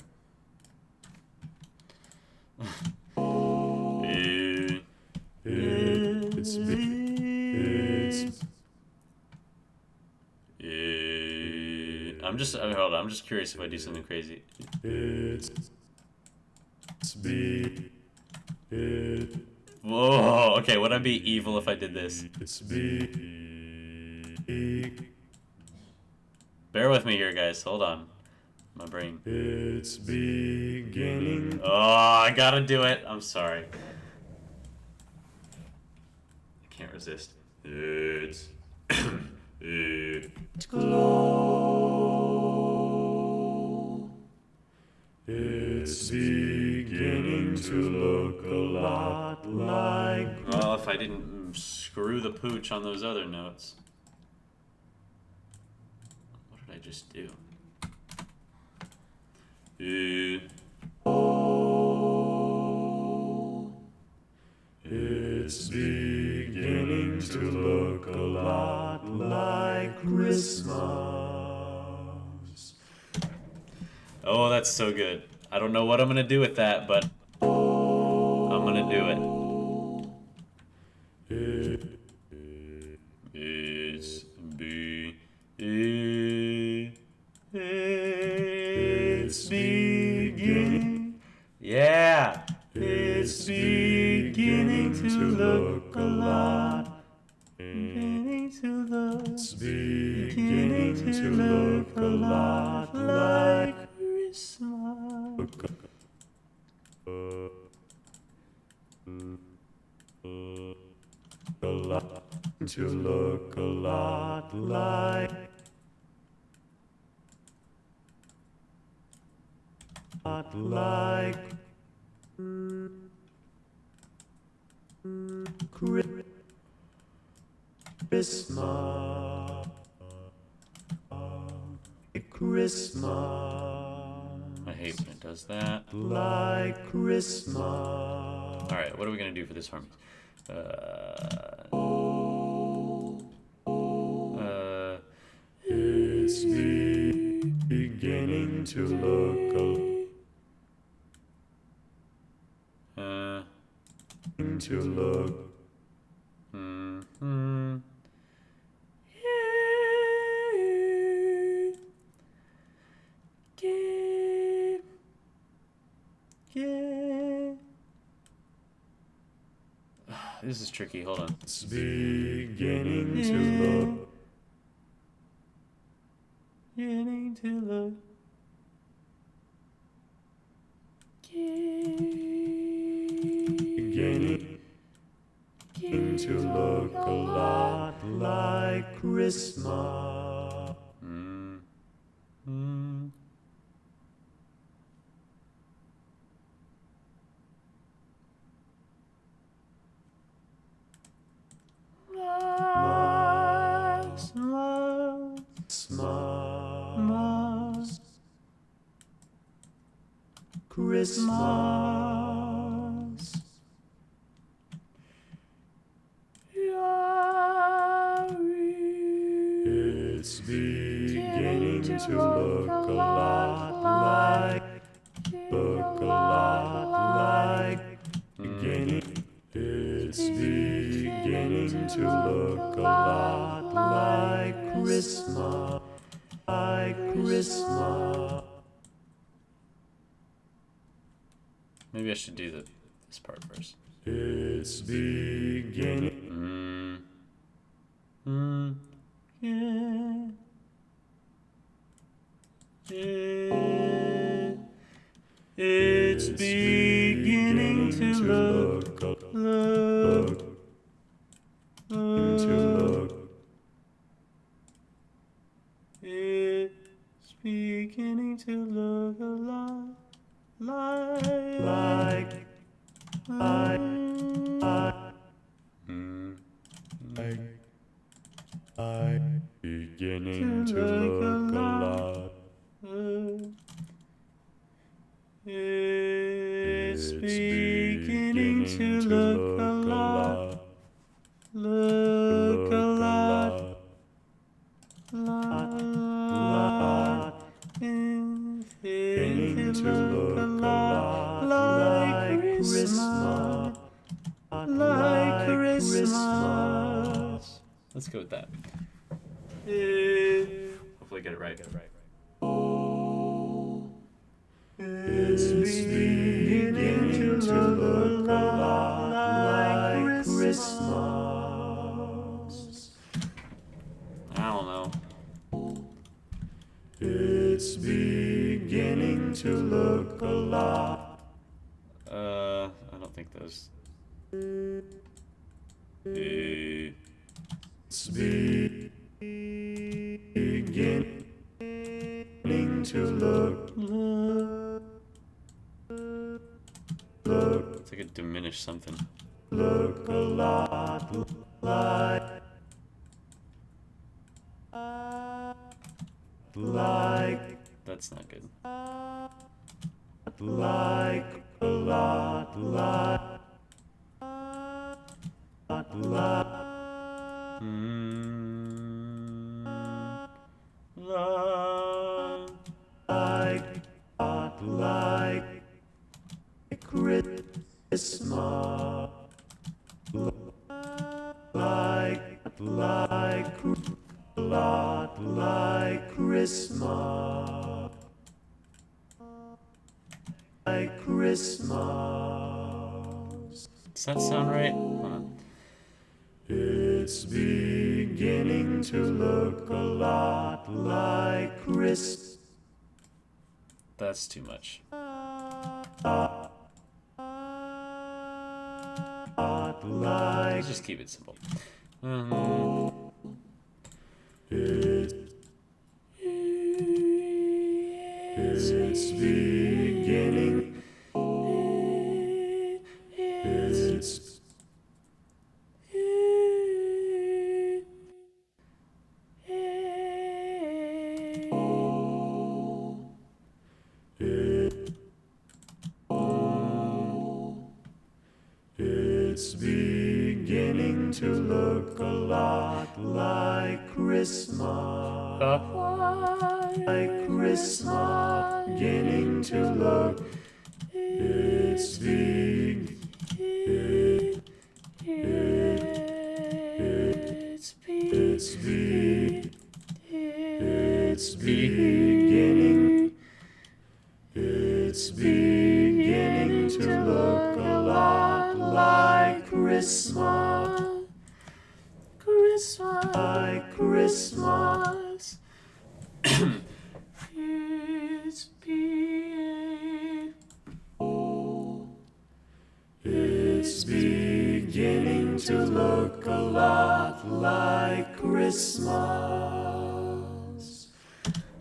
Hold on, I'm just curious if I do something crazy. Whoa, okay, would I be evil if I did this? Bear with me here, guys, hold on. My brain. It's beginning. Oh, I gotta do it. I'm sorry. I can't resist. It's Glow. It's beginning to look a lot like. Well, if I didn't screw the pooch on those other notes. What did I just do? It's beginning to look a lot like Christmas. Oh, that's so good. I don't know what I'm gonna do with that, but I'm gonna do it. It's beginning. Yeah. It's beginning to look a lot. It's beginning to look a lot like Christmas. A lot to look a lot like. Not like Christmas. Christmas. I hate when it does that. Like Christmas. Alright, what are we gonna do for this harmony? It's beginning to look to look. This is tricky, hold on. It's beginning to look. Beginning to look. Beginning to look a lot like like Christmas. Christmas. Christmas. It's beginning to look a lot like, beginning. It's beginning to look a lot like Christmas, Maybe I should do this part first. It's beginning. Yeah. It's beginning to look It's beginning to look a lot beginning to look a lot. It's beginning to look a lot, Beginning to look a lot like Christmas, like Christmas. Let's go with that. Hopefully get it right. It's beginning to look a lot like Christmas. I don't know. It's beginning to look a lot. I don't think those. It's beginning to look. It's like a diminished something. Look a lot like That's not good. like a lot like Christmas, like Christmas, like Christmas. Does that sound right? Hold on. It's beginning to look a lot like Christmas. That's too much. Let's just keep it simple. It's beginning. It's beginning to look a lot like Christmas. Like Christmas. Beginning to look. It's beginning. It's beginning. It's beginning to look a lot like Christmas. Like Christmas. It's beginning to look a lot like Christmas. Christmas.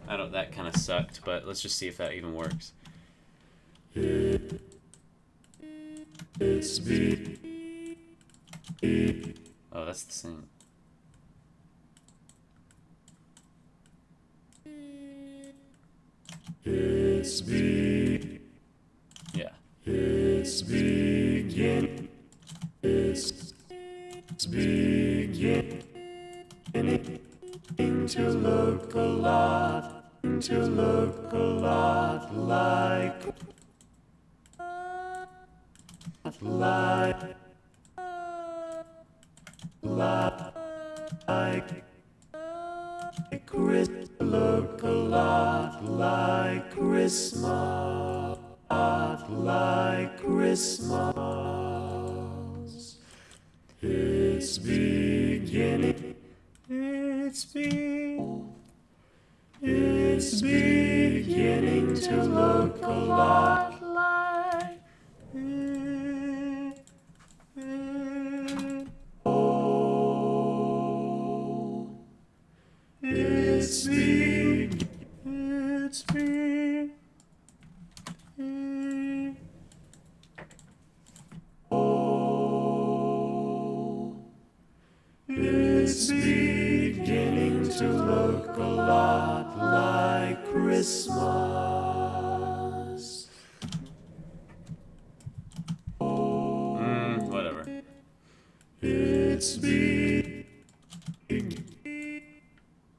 I don't. That kind of sucked, but let's just see if that even works. It's be. Oh, that's the same. It's be. Yeah. It's begin. It's beginning to look a lot like Chris, look a lot like Christmas, like Christmas. It's beginning. It's beginning to look a lot like it's big. It's big. It's beginning to look a lot like Christmas. Whatever. It's big.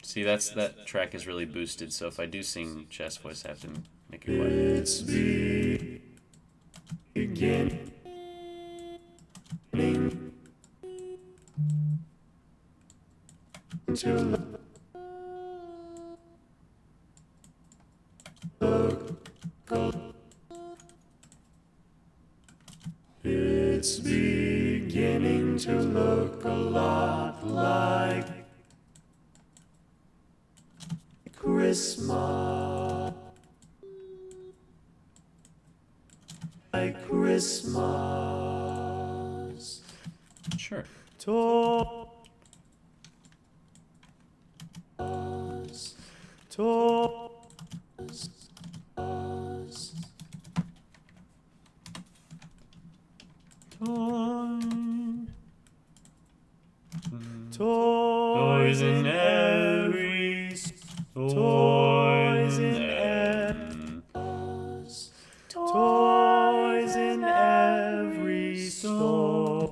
See, that track is really boosted, so if I do sing chest voice, I have to make it quiet. It's beginning to look it's beginning to look a lot like Christmas. Like Christmas. Sure. Toys. Toys in every toys in every toys in every store.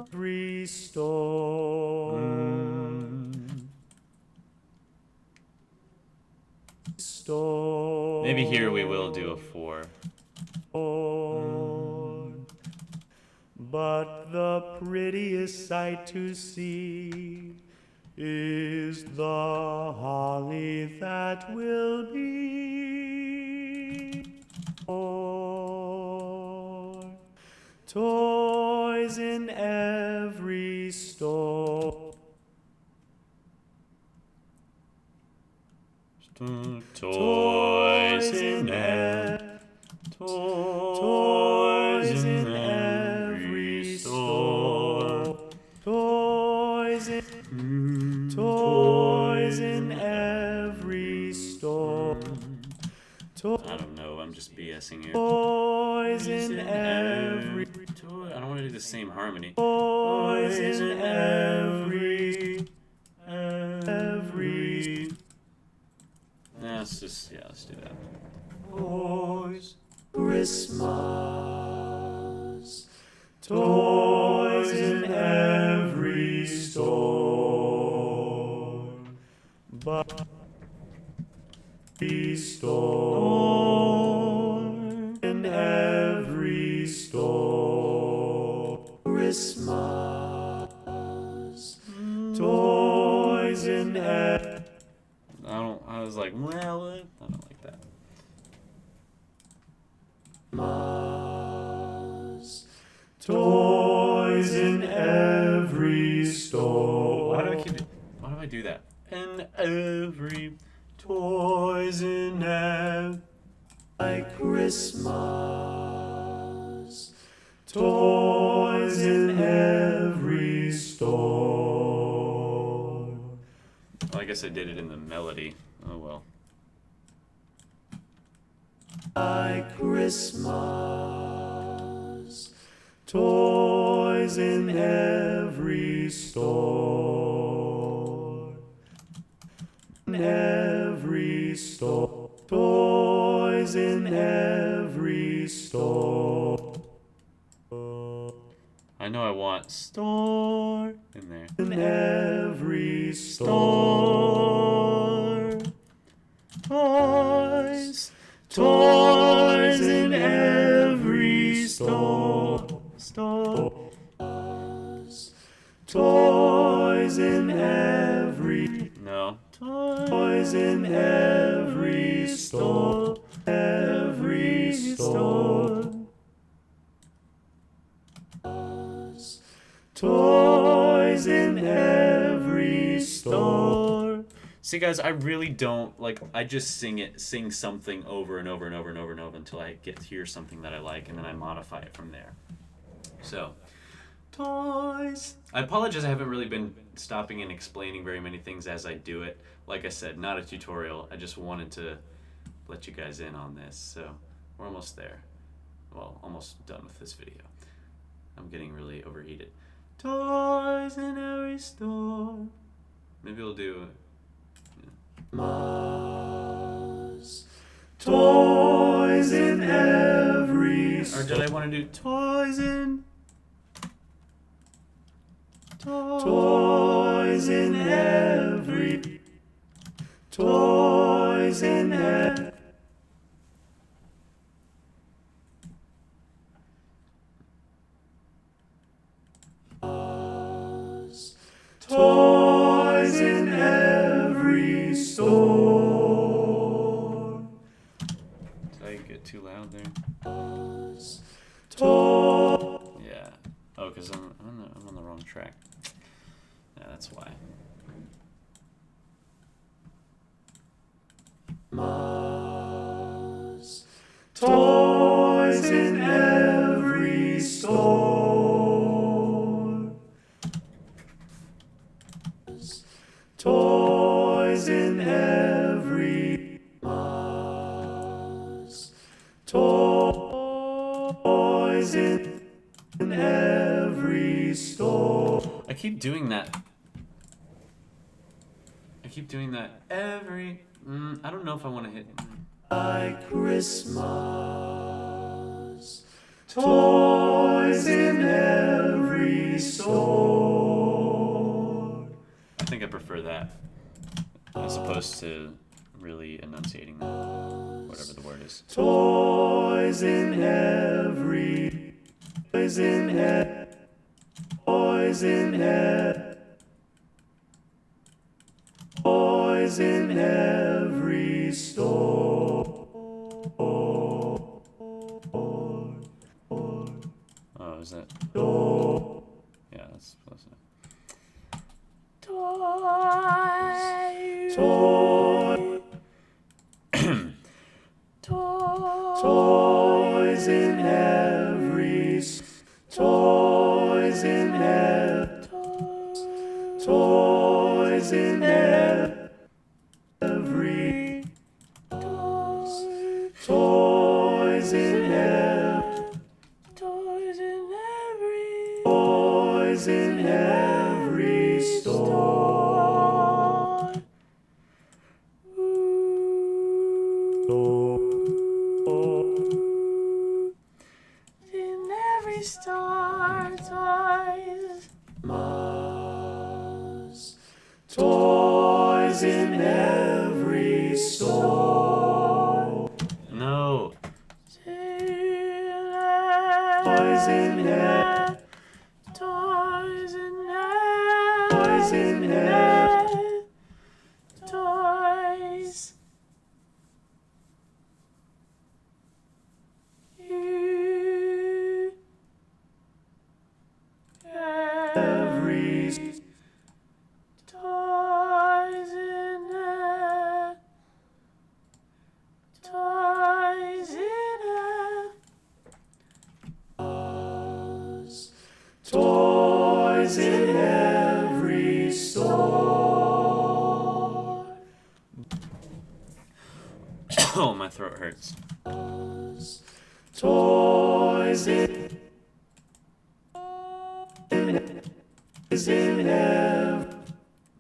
Every store. Store. Maybe here we will do a 4. But the prettiest sight to see is the holly that will be. Toys in every store. Toys in Toys in every store. Toys in every store. I don't know, I'm just BSing here. Toys in every I don't want to do the same harmony. toys in every Nah, let's do that. toys. Christmas. Toys in every store. But every store. In every store. Christmas. Toys in every I was like, well, I don't like that. toys in every store. Why do I do that? In every toys in every like Christmas. Toys in every store. Well, I guess I did it in the melody. Oh well. Like Christmas, toys in every store. In every store, toys in every store. I know I want store in there. In every store. Toys, toys in every store. Toys in every. No. Toys in every store. Every store. Toys in every store. See, guys, I really don't like. I just sing something over and over and over and over and over until I get to hear something that I like, and then I modify it from there. So, toys. I apologize. I haven't really been stopping and explaining very many things as I do it. Like I said, not a tutorial. I just wanted to let you guys in on this. So, we're almost there. Well, almost done with this video. I'm getting really overheated. Toys in every store. Maybe we'll do. Toys in every Or did I want to do toys in? Toys in every. Toys in every. Toys in every store. Did I get too loud there? Toys. Yeah. Oh, because I'm on the wrong track. Yeah, that's why. Toys in every store. Toys in every. Toys in every store. I keep doing that. Every. I don't know if I want to hit. Like Christmas, toys in every store. I think I prefer that as opposed to really enunciating that, whatever the word is. Toys in every. Toys in every. Toys in every. Toys in every store. Oh, is that? Yeah, that's close enough. Toy. Toys in every. Toys in every. Toys in every. Toys in every. Toys in every. Toys in every store. In every star, toys. Toys in every store. No. Toys in every. Toys in Toys in every. toys. Every. Toys in Oh, my throat hurts. Toys in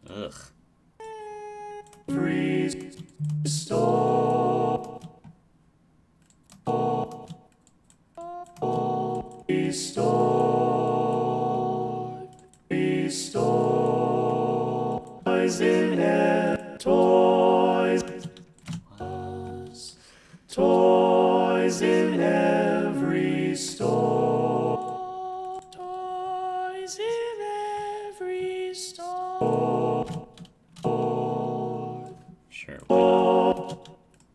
Ugh. every store. Restore. Toys in toys. Toys in every store. Toys in every store. Sure. why not?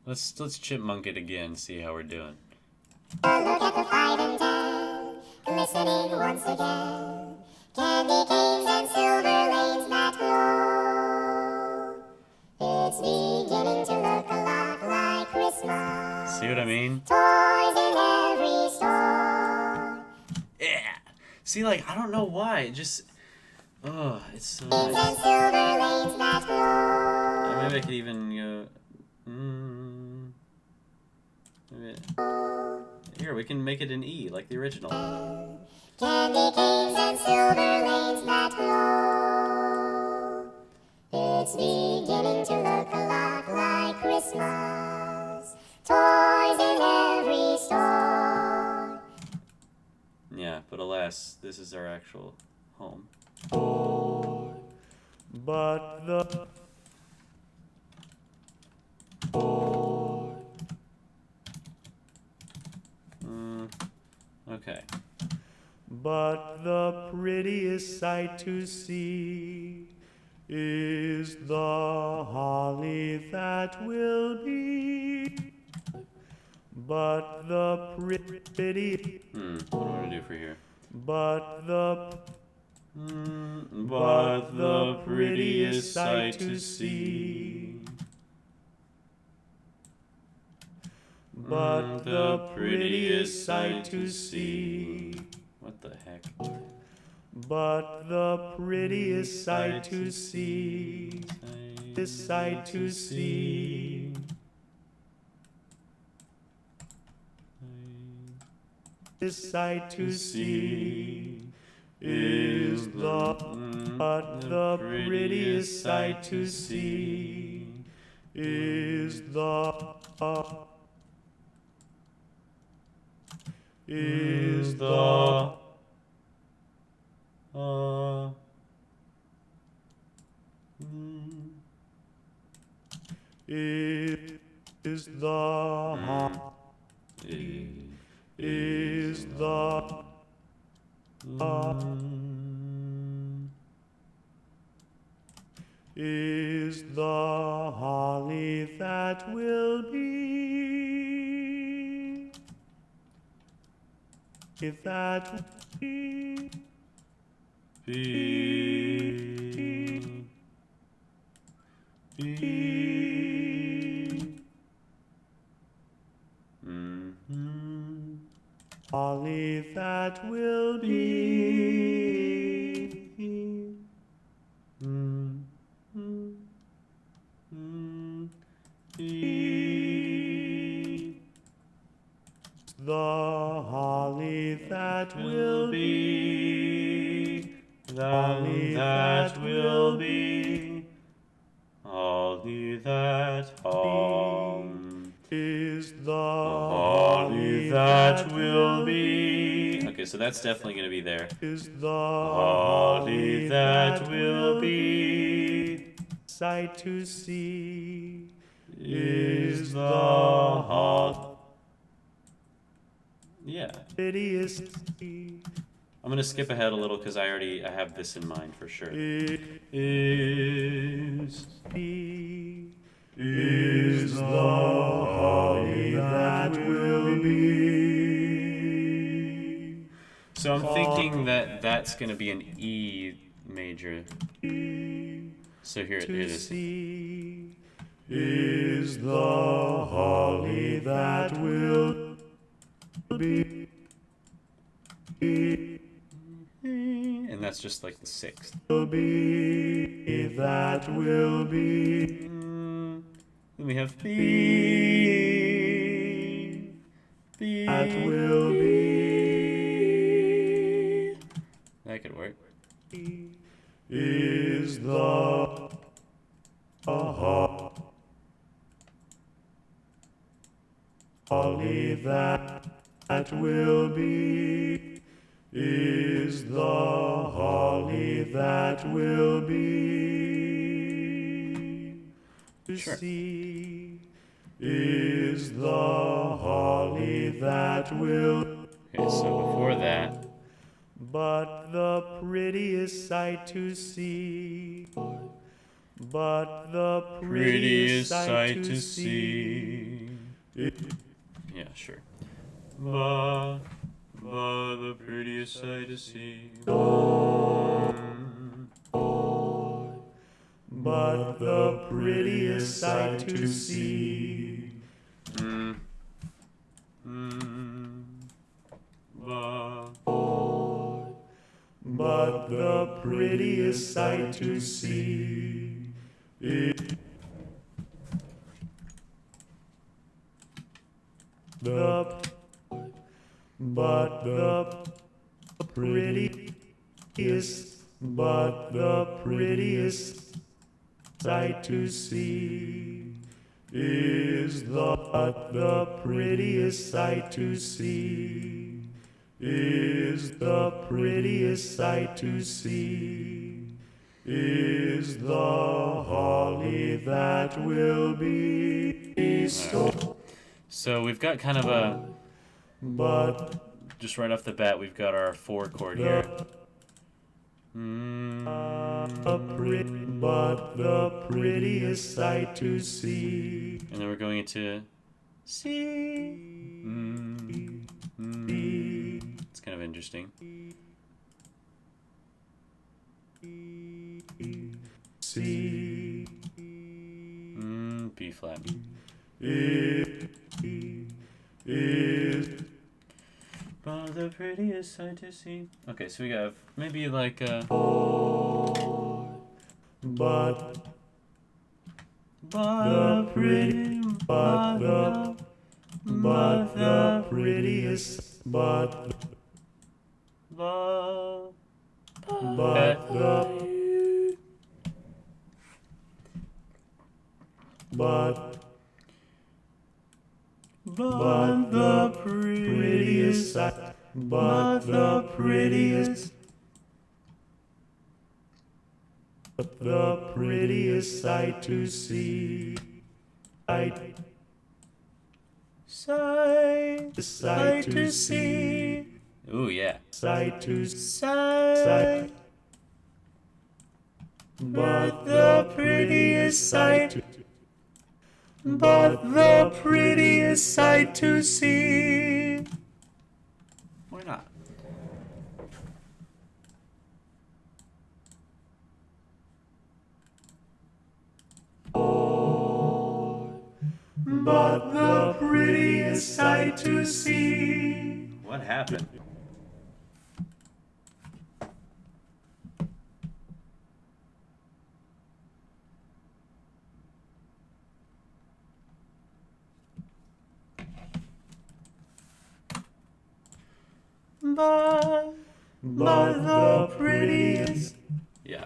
Let's chipmunk it again. See how we're doing. Look at the 5 and 10, glistening once again. Candy canes and silver lanes that glow. It's beginning to look a lot like Christmas. See what I mean? Toys in every store. Yeah. See, like, I don't know why. It just. Oh, it's so Canes and nice. silver lanes that glow. Maybe I could even go. Maybe. Here, we can make it an E, like the original. Candy canes and silver lanes that glow. It's beginning to look a lot like Christmas. Toys in every store. Yeah, but alas, this is our actual home. But the Okay. But the prettiest sight to see is the holly that will be. But the pretty, What do I want to do for here? but the But the prettiest sight to see. But the prettiest sight to see. What the heck? But the prettiest sight to see. This sight to see. This sight to see is the but the prettiest sight to see is the is the is the is the is the holly that will be if that will be holly that will be the holly that will be holly that will be Holly that home. is the Holly that will be. Okay, so that's definitely going to be there. is the Holly that will be. sight to see Is the holly. Yeah. prettiest I'm going to skip ahead a little because I have this in mind for sure. is the holly that will be. So I'm thinking that that's going to be an E major. So here it To is. see is the holly that will be. And that's just like the sixth. Will be that will be Then we have B. B. That will be. That could work. Is the holly that will be. Is the holly that will be. To Sure. see. Is the holly that will. Okay, so before that, But the prettiest sight to see. But the prettiest sight to see. Yeah, sure. Ba, the prettiest sight to see. But the prettiest sight to see. Ba, But the prettiest sight to see. But the prettiest sight to see is the prettiest sight to see is the prettiest sight to see is the holly that will be so. So we've got kind of a, But just right off the bat, we've got our 4 chord here. but the prettiest sight to see. And then we're going into C. It's kind of interesting. See. B flat. Is But the prettiest sight to see. Okay, so we have maybe like but the pretty, the prettiest but the the prettiest sight but the prettiest sight to see sight to see Ooh, yeah. sight to Sight. but the prettiest sight but the prettiest sight to see. Why not? But the prettiest sight to see. What happened? But the prettiest Yeah.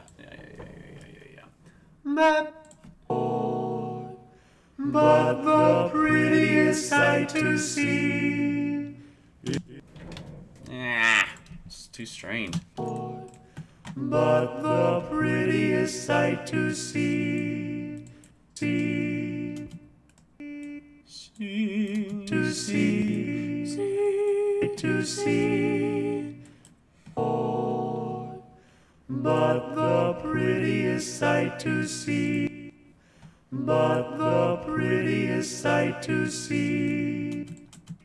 but the prettiest sight to see. It's too strange. But the prettiest sight to see. See. To see. To see. But the prettiest sight to see. But the prettiest sight to see.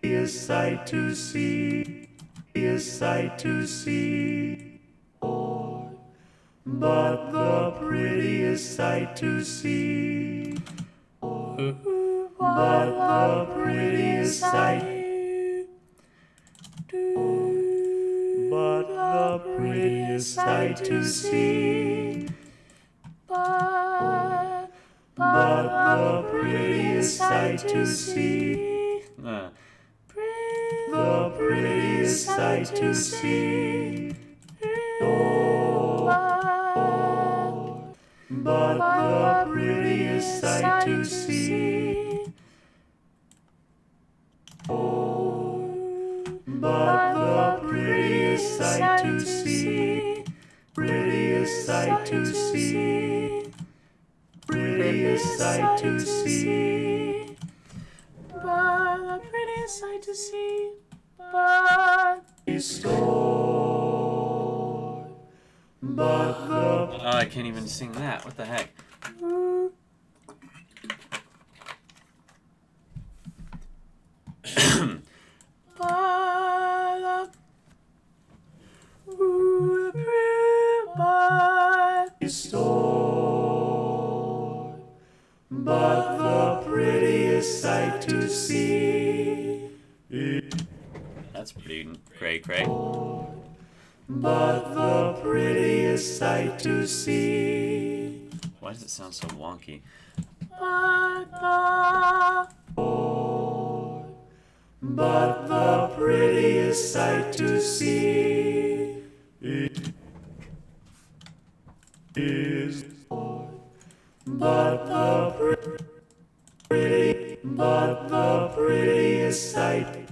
Is sight to see. Is sight to see. But the prettiest sight to see. But the prettiest sight. But the prettiest sight to see. But the prettiest prettiest sight to see. Uh, The prettiest sight to see. But the prettiest sight to see. But the prettiest sight to see. Prettiest sight to see. Prettiest sight to see. But the prettiest sight to see. But Store. But the oh, I can't even sing that. What the heck? store. But the prettiest sight to see. That's pretty cray cray. But the prettiest sight to see. Why does it sound so wonky? But the prettiest sight to see is. But the prettiest sight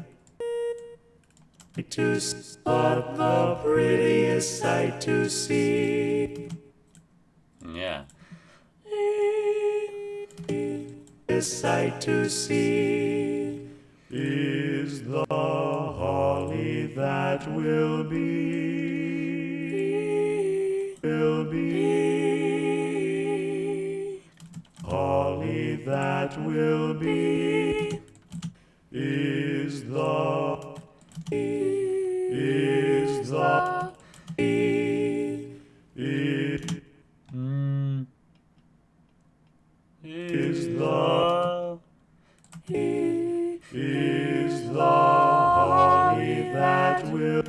to see. But the prettiest sight to see. Yeah. The sight to see is the holly that will be, holly that will be, is the, is the, is the, is the holly that will,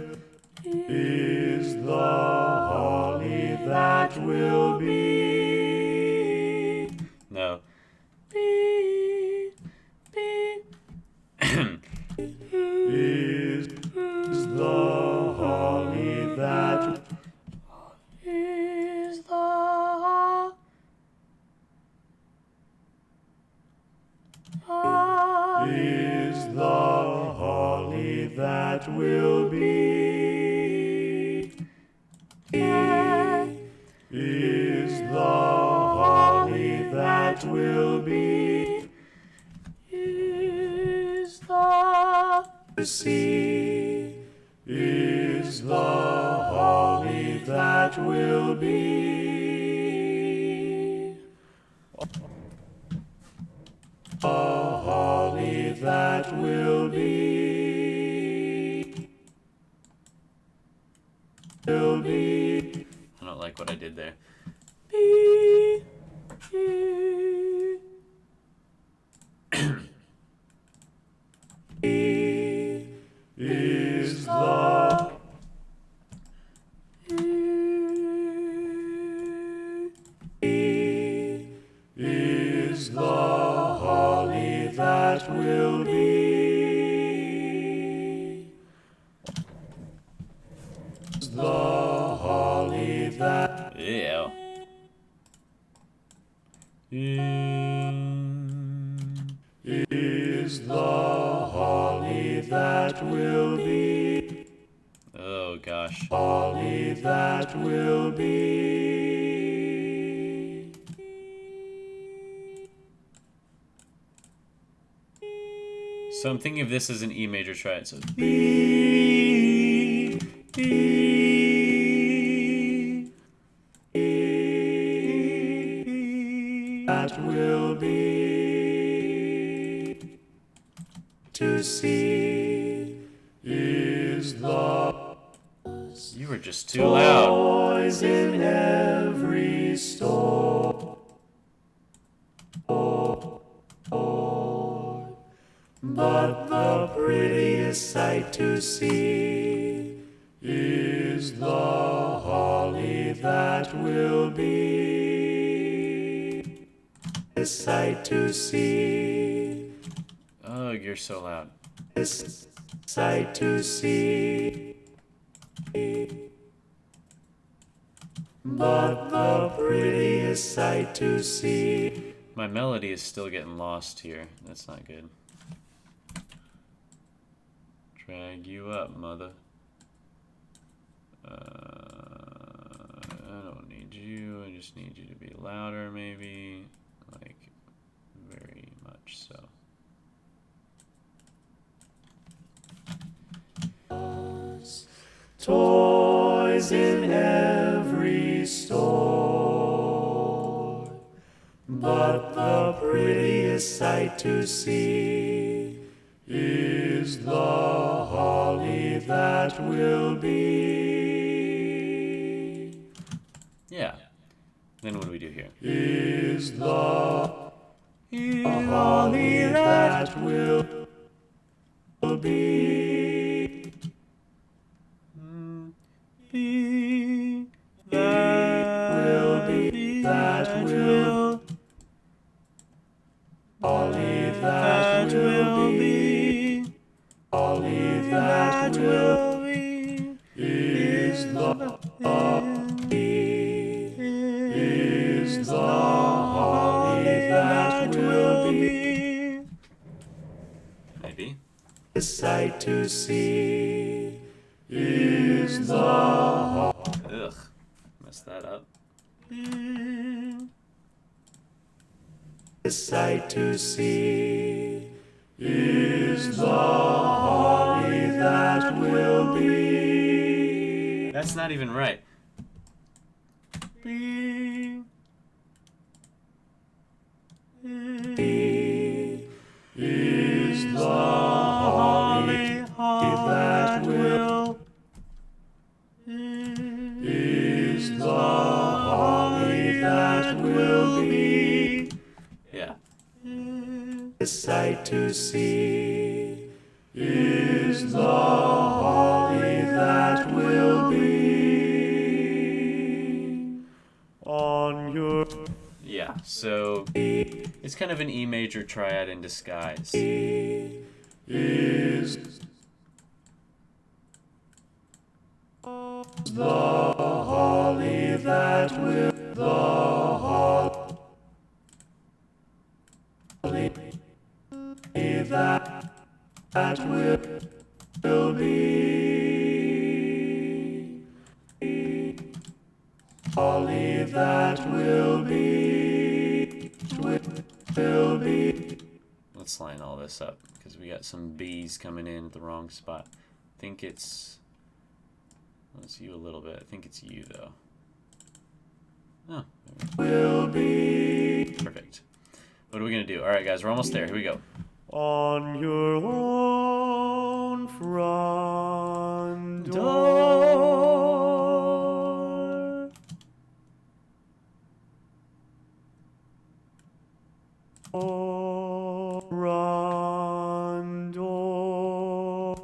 is the holly that will be, No. is the holly that is the is the holly that will be, is the holly that will be, is the see, is the holly that will be. A holly that will be, will be, I don't like what I did there. is the, is the holly that will be, is the holly that Ew. is the holly that will be, Oh gosh. holly that will be. So I'm thinking of this as an E major triad. So That will be to see is the you were just too loud. toys in every store. But the prettiest sight to see is the holly that will be. A sight to see Doug, you're so loud. Sight to see. But the prettiest sight to see. My melody is still getting lost here. That's not good. Drag you up, mother. I don't need you. I just need you to be louder, maybe. Like, very much so. Toys in every store, but the prettiest sight to see is the holly that will be. Yeah. Then what do we do here? Is the holly that will be. Holly that will be. Holly that will be. Is the holly that will be. Maybe. The sight to see is the Ugh. Messed that up. The sight to see is the holly that will be. That's not even right. Is the holly that will. Is the holly that will be. Yeah. The sight to see is the holly that will be. On your. Yeah, so it's kind of an E major triad in disguise. Is the holly that will. The holly that will be. Holly that will be. Will be. Let's line all this up because we got some B's coming in at the wrong spot. I think it's. Let's you a little bit. I think it's you though. Oh. Will be. Perfect. What are we gonna do? All right, guys, we're almost there. Here we go. On your own front door. Front door.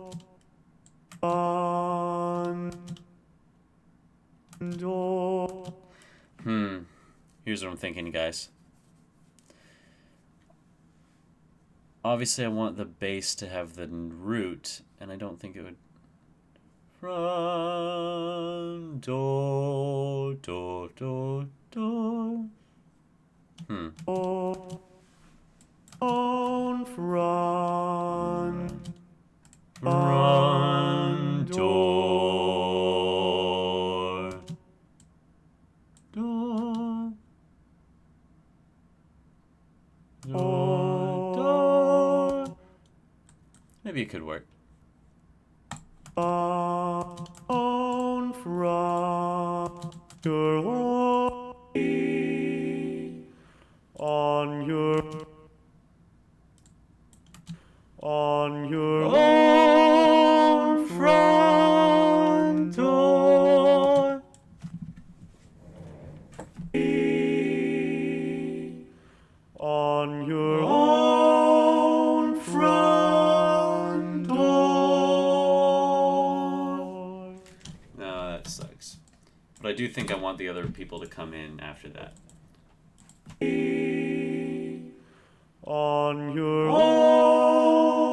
Front door. Here's what I'm thinking, guys. Obviously, I want the bass to have the root, and I don't think it would. Front door, door, door, door. On front door. Door. Door. Maybe it could work. On front your on your own front door. On your own front door. No, that sucks. But I do think I want the other people to come in after that. On your own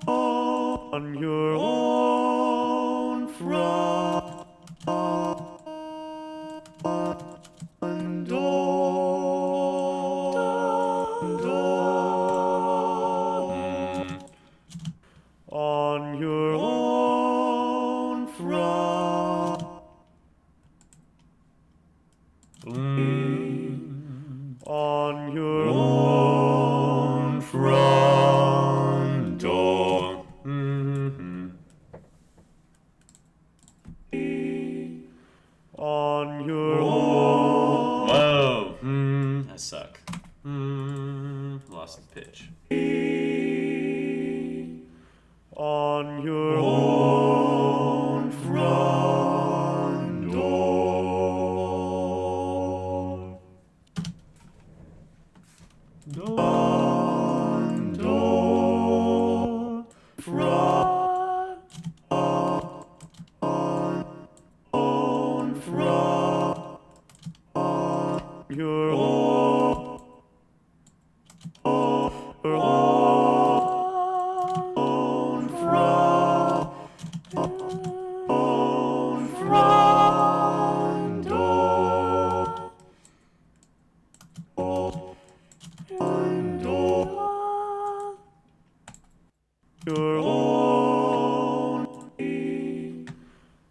on your own front door. On your own front. On your own front door. On your own. Whoa. I suck. Lost the pitch. On your own front door. Door, front, own front, your own front, own front door. Your own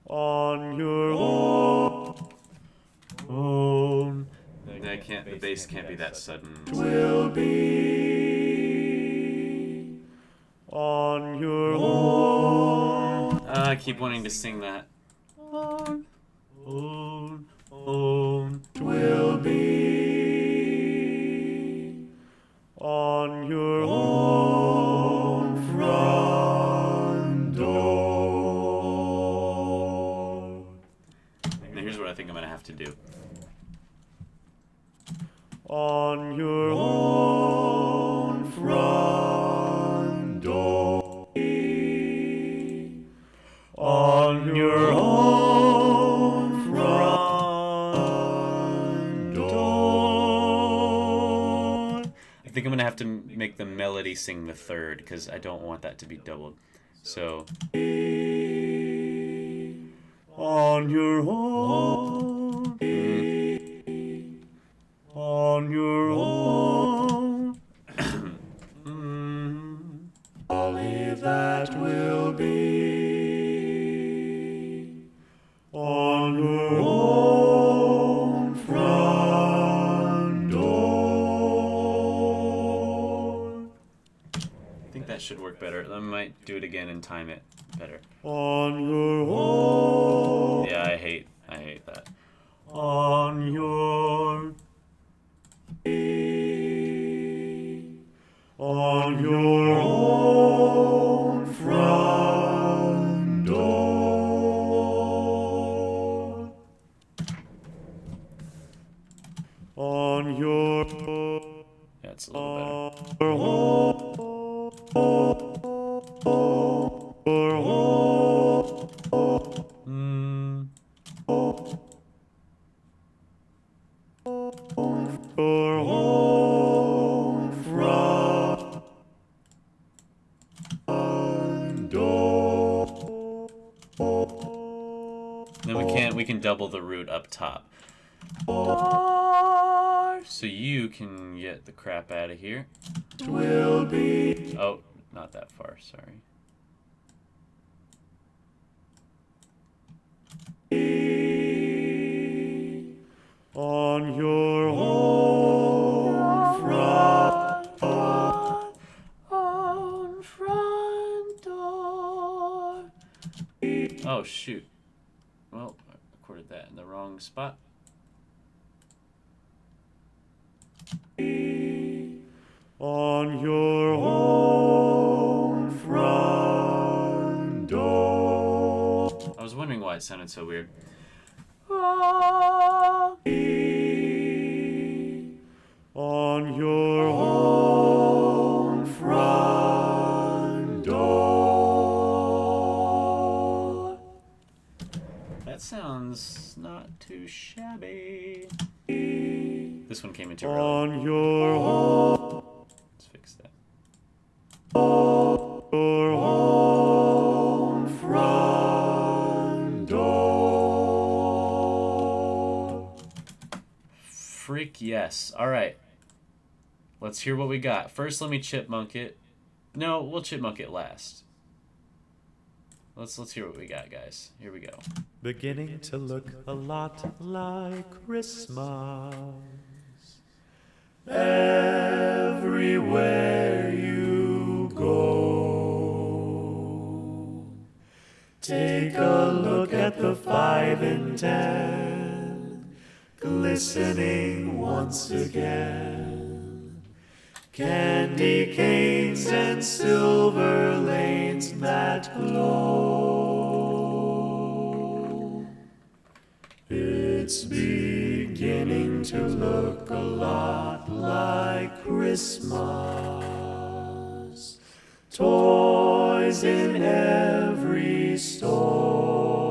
on your own The bass can't be that sudden. will be on your own. I keep wanting to sing that. Own will be on your own front door. Now here's what I think I'm gonna have to do. On your own front door. On your own front door. I think I'm gonna have to make the melody sing the third because I don't want that to be doubled. So On your own. On your own. Only that will be on your own front door. I think that should work better. I might do it again and time it better. On your own. Yeah, I hate that. On your. On your own front door. On your Yeah, it's a little your own front door. Then we can double the root up top. So you can get the crap out of here. Will be Oh, not that far, sorry. on your own front door. On front door. Oh, shoot. Well, I recorded that in the wrong spot. On your own front door. I was wondering why it sounded so weird. On your own front door. That sounds not too shabby. This one came in too early. On your own. Let's fix that. Your music, yes. All right. Let's hear what we got. First, let me chipmunk it. No, we'll chipmunk it last. Let's hear what we got, guys. Here we go. Beginning to look a lot like Christmas. Everywhere you go, take a look at the 5 and 10, glistening once again. Candy canes and silver lanes that glow. It's beginning to look a lot like Christmas. Toys in every store.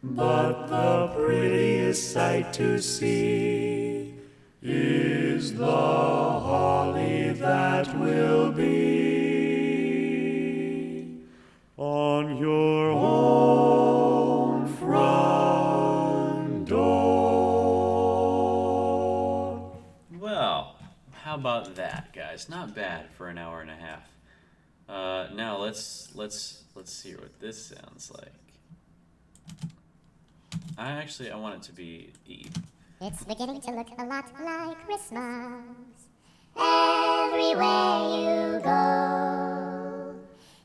But the prettiest sight to see is the holly that will be on your own front door. Well, how about that, guys? Not bad for an hour and a half. Now let's see what this sounds like. I want it to be E. It's beginning to look a lot like Christmas. Everywhere you go,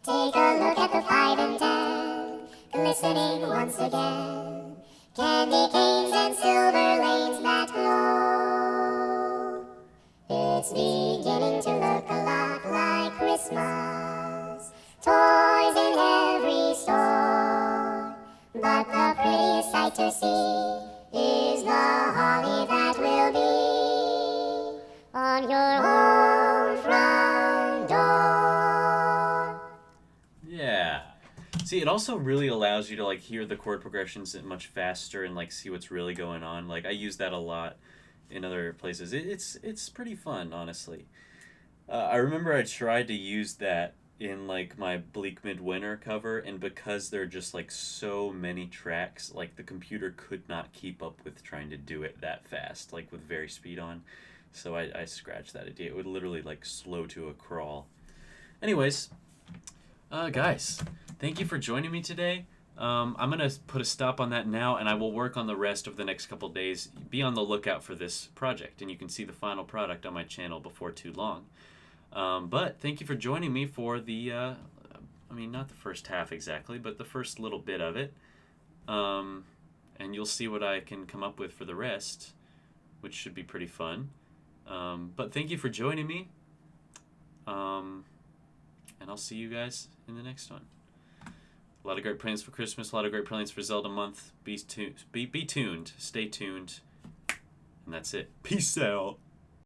take a look at the 5 and 10, glistening once again. Candy canes and silver lanes that glow. It's beginning to look a lot like Christmas. Toys in every store, but the prettiest sight to see is the holly that will be on your own front door. Yeah. See, it also really allows you to like hear the chord progressions much faster and like see what's really going on. Like I use that a lot in other places. It's pretty fun, honestly. I remember I tried to use that in like my Bleak Midwinter cover, and because there are just like so many tracks, like the computer could not keep up with trying to do it that fast, like with very speed on. So I scratched that idea. It would literally like slow to a crawl. Anyways, guys, thank you for joining me today. I'm gonna put a stop on that now, and I will work on the rest of the next couple days. Be on the lookout for this project, and you can see the final product on my channel before too long. But thank you for joining me for the, not the first half exactly, but the first little bit of it. And you'll see what I can come up with for the rest, which should be pretty fun. But thank you for joining me. And I'll see you guys in the next one. A lot of great plans for Christmas, a lot of great plans for Zelda month. Be tuned, stay tuned. And that's it. Peace out.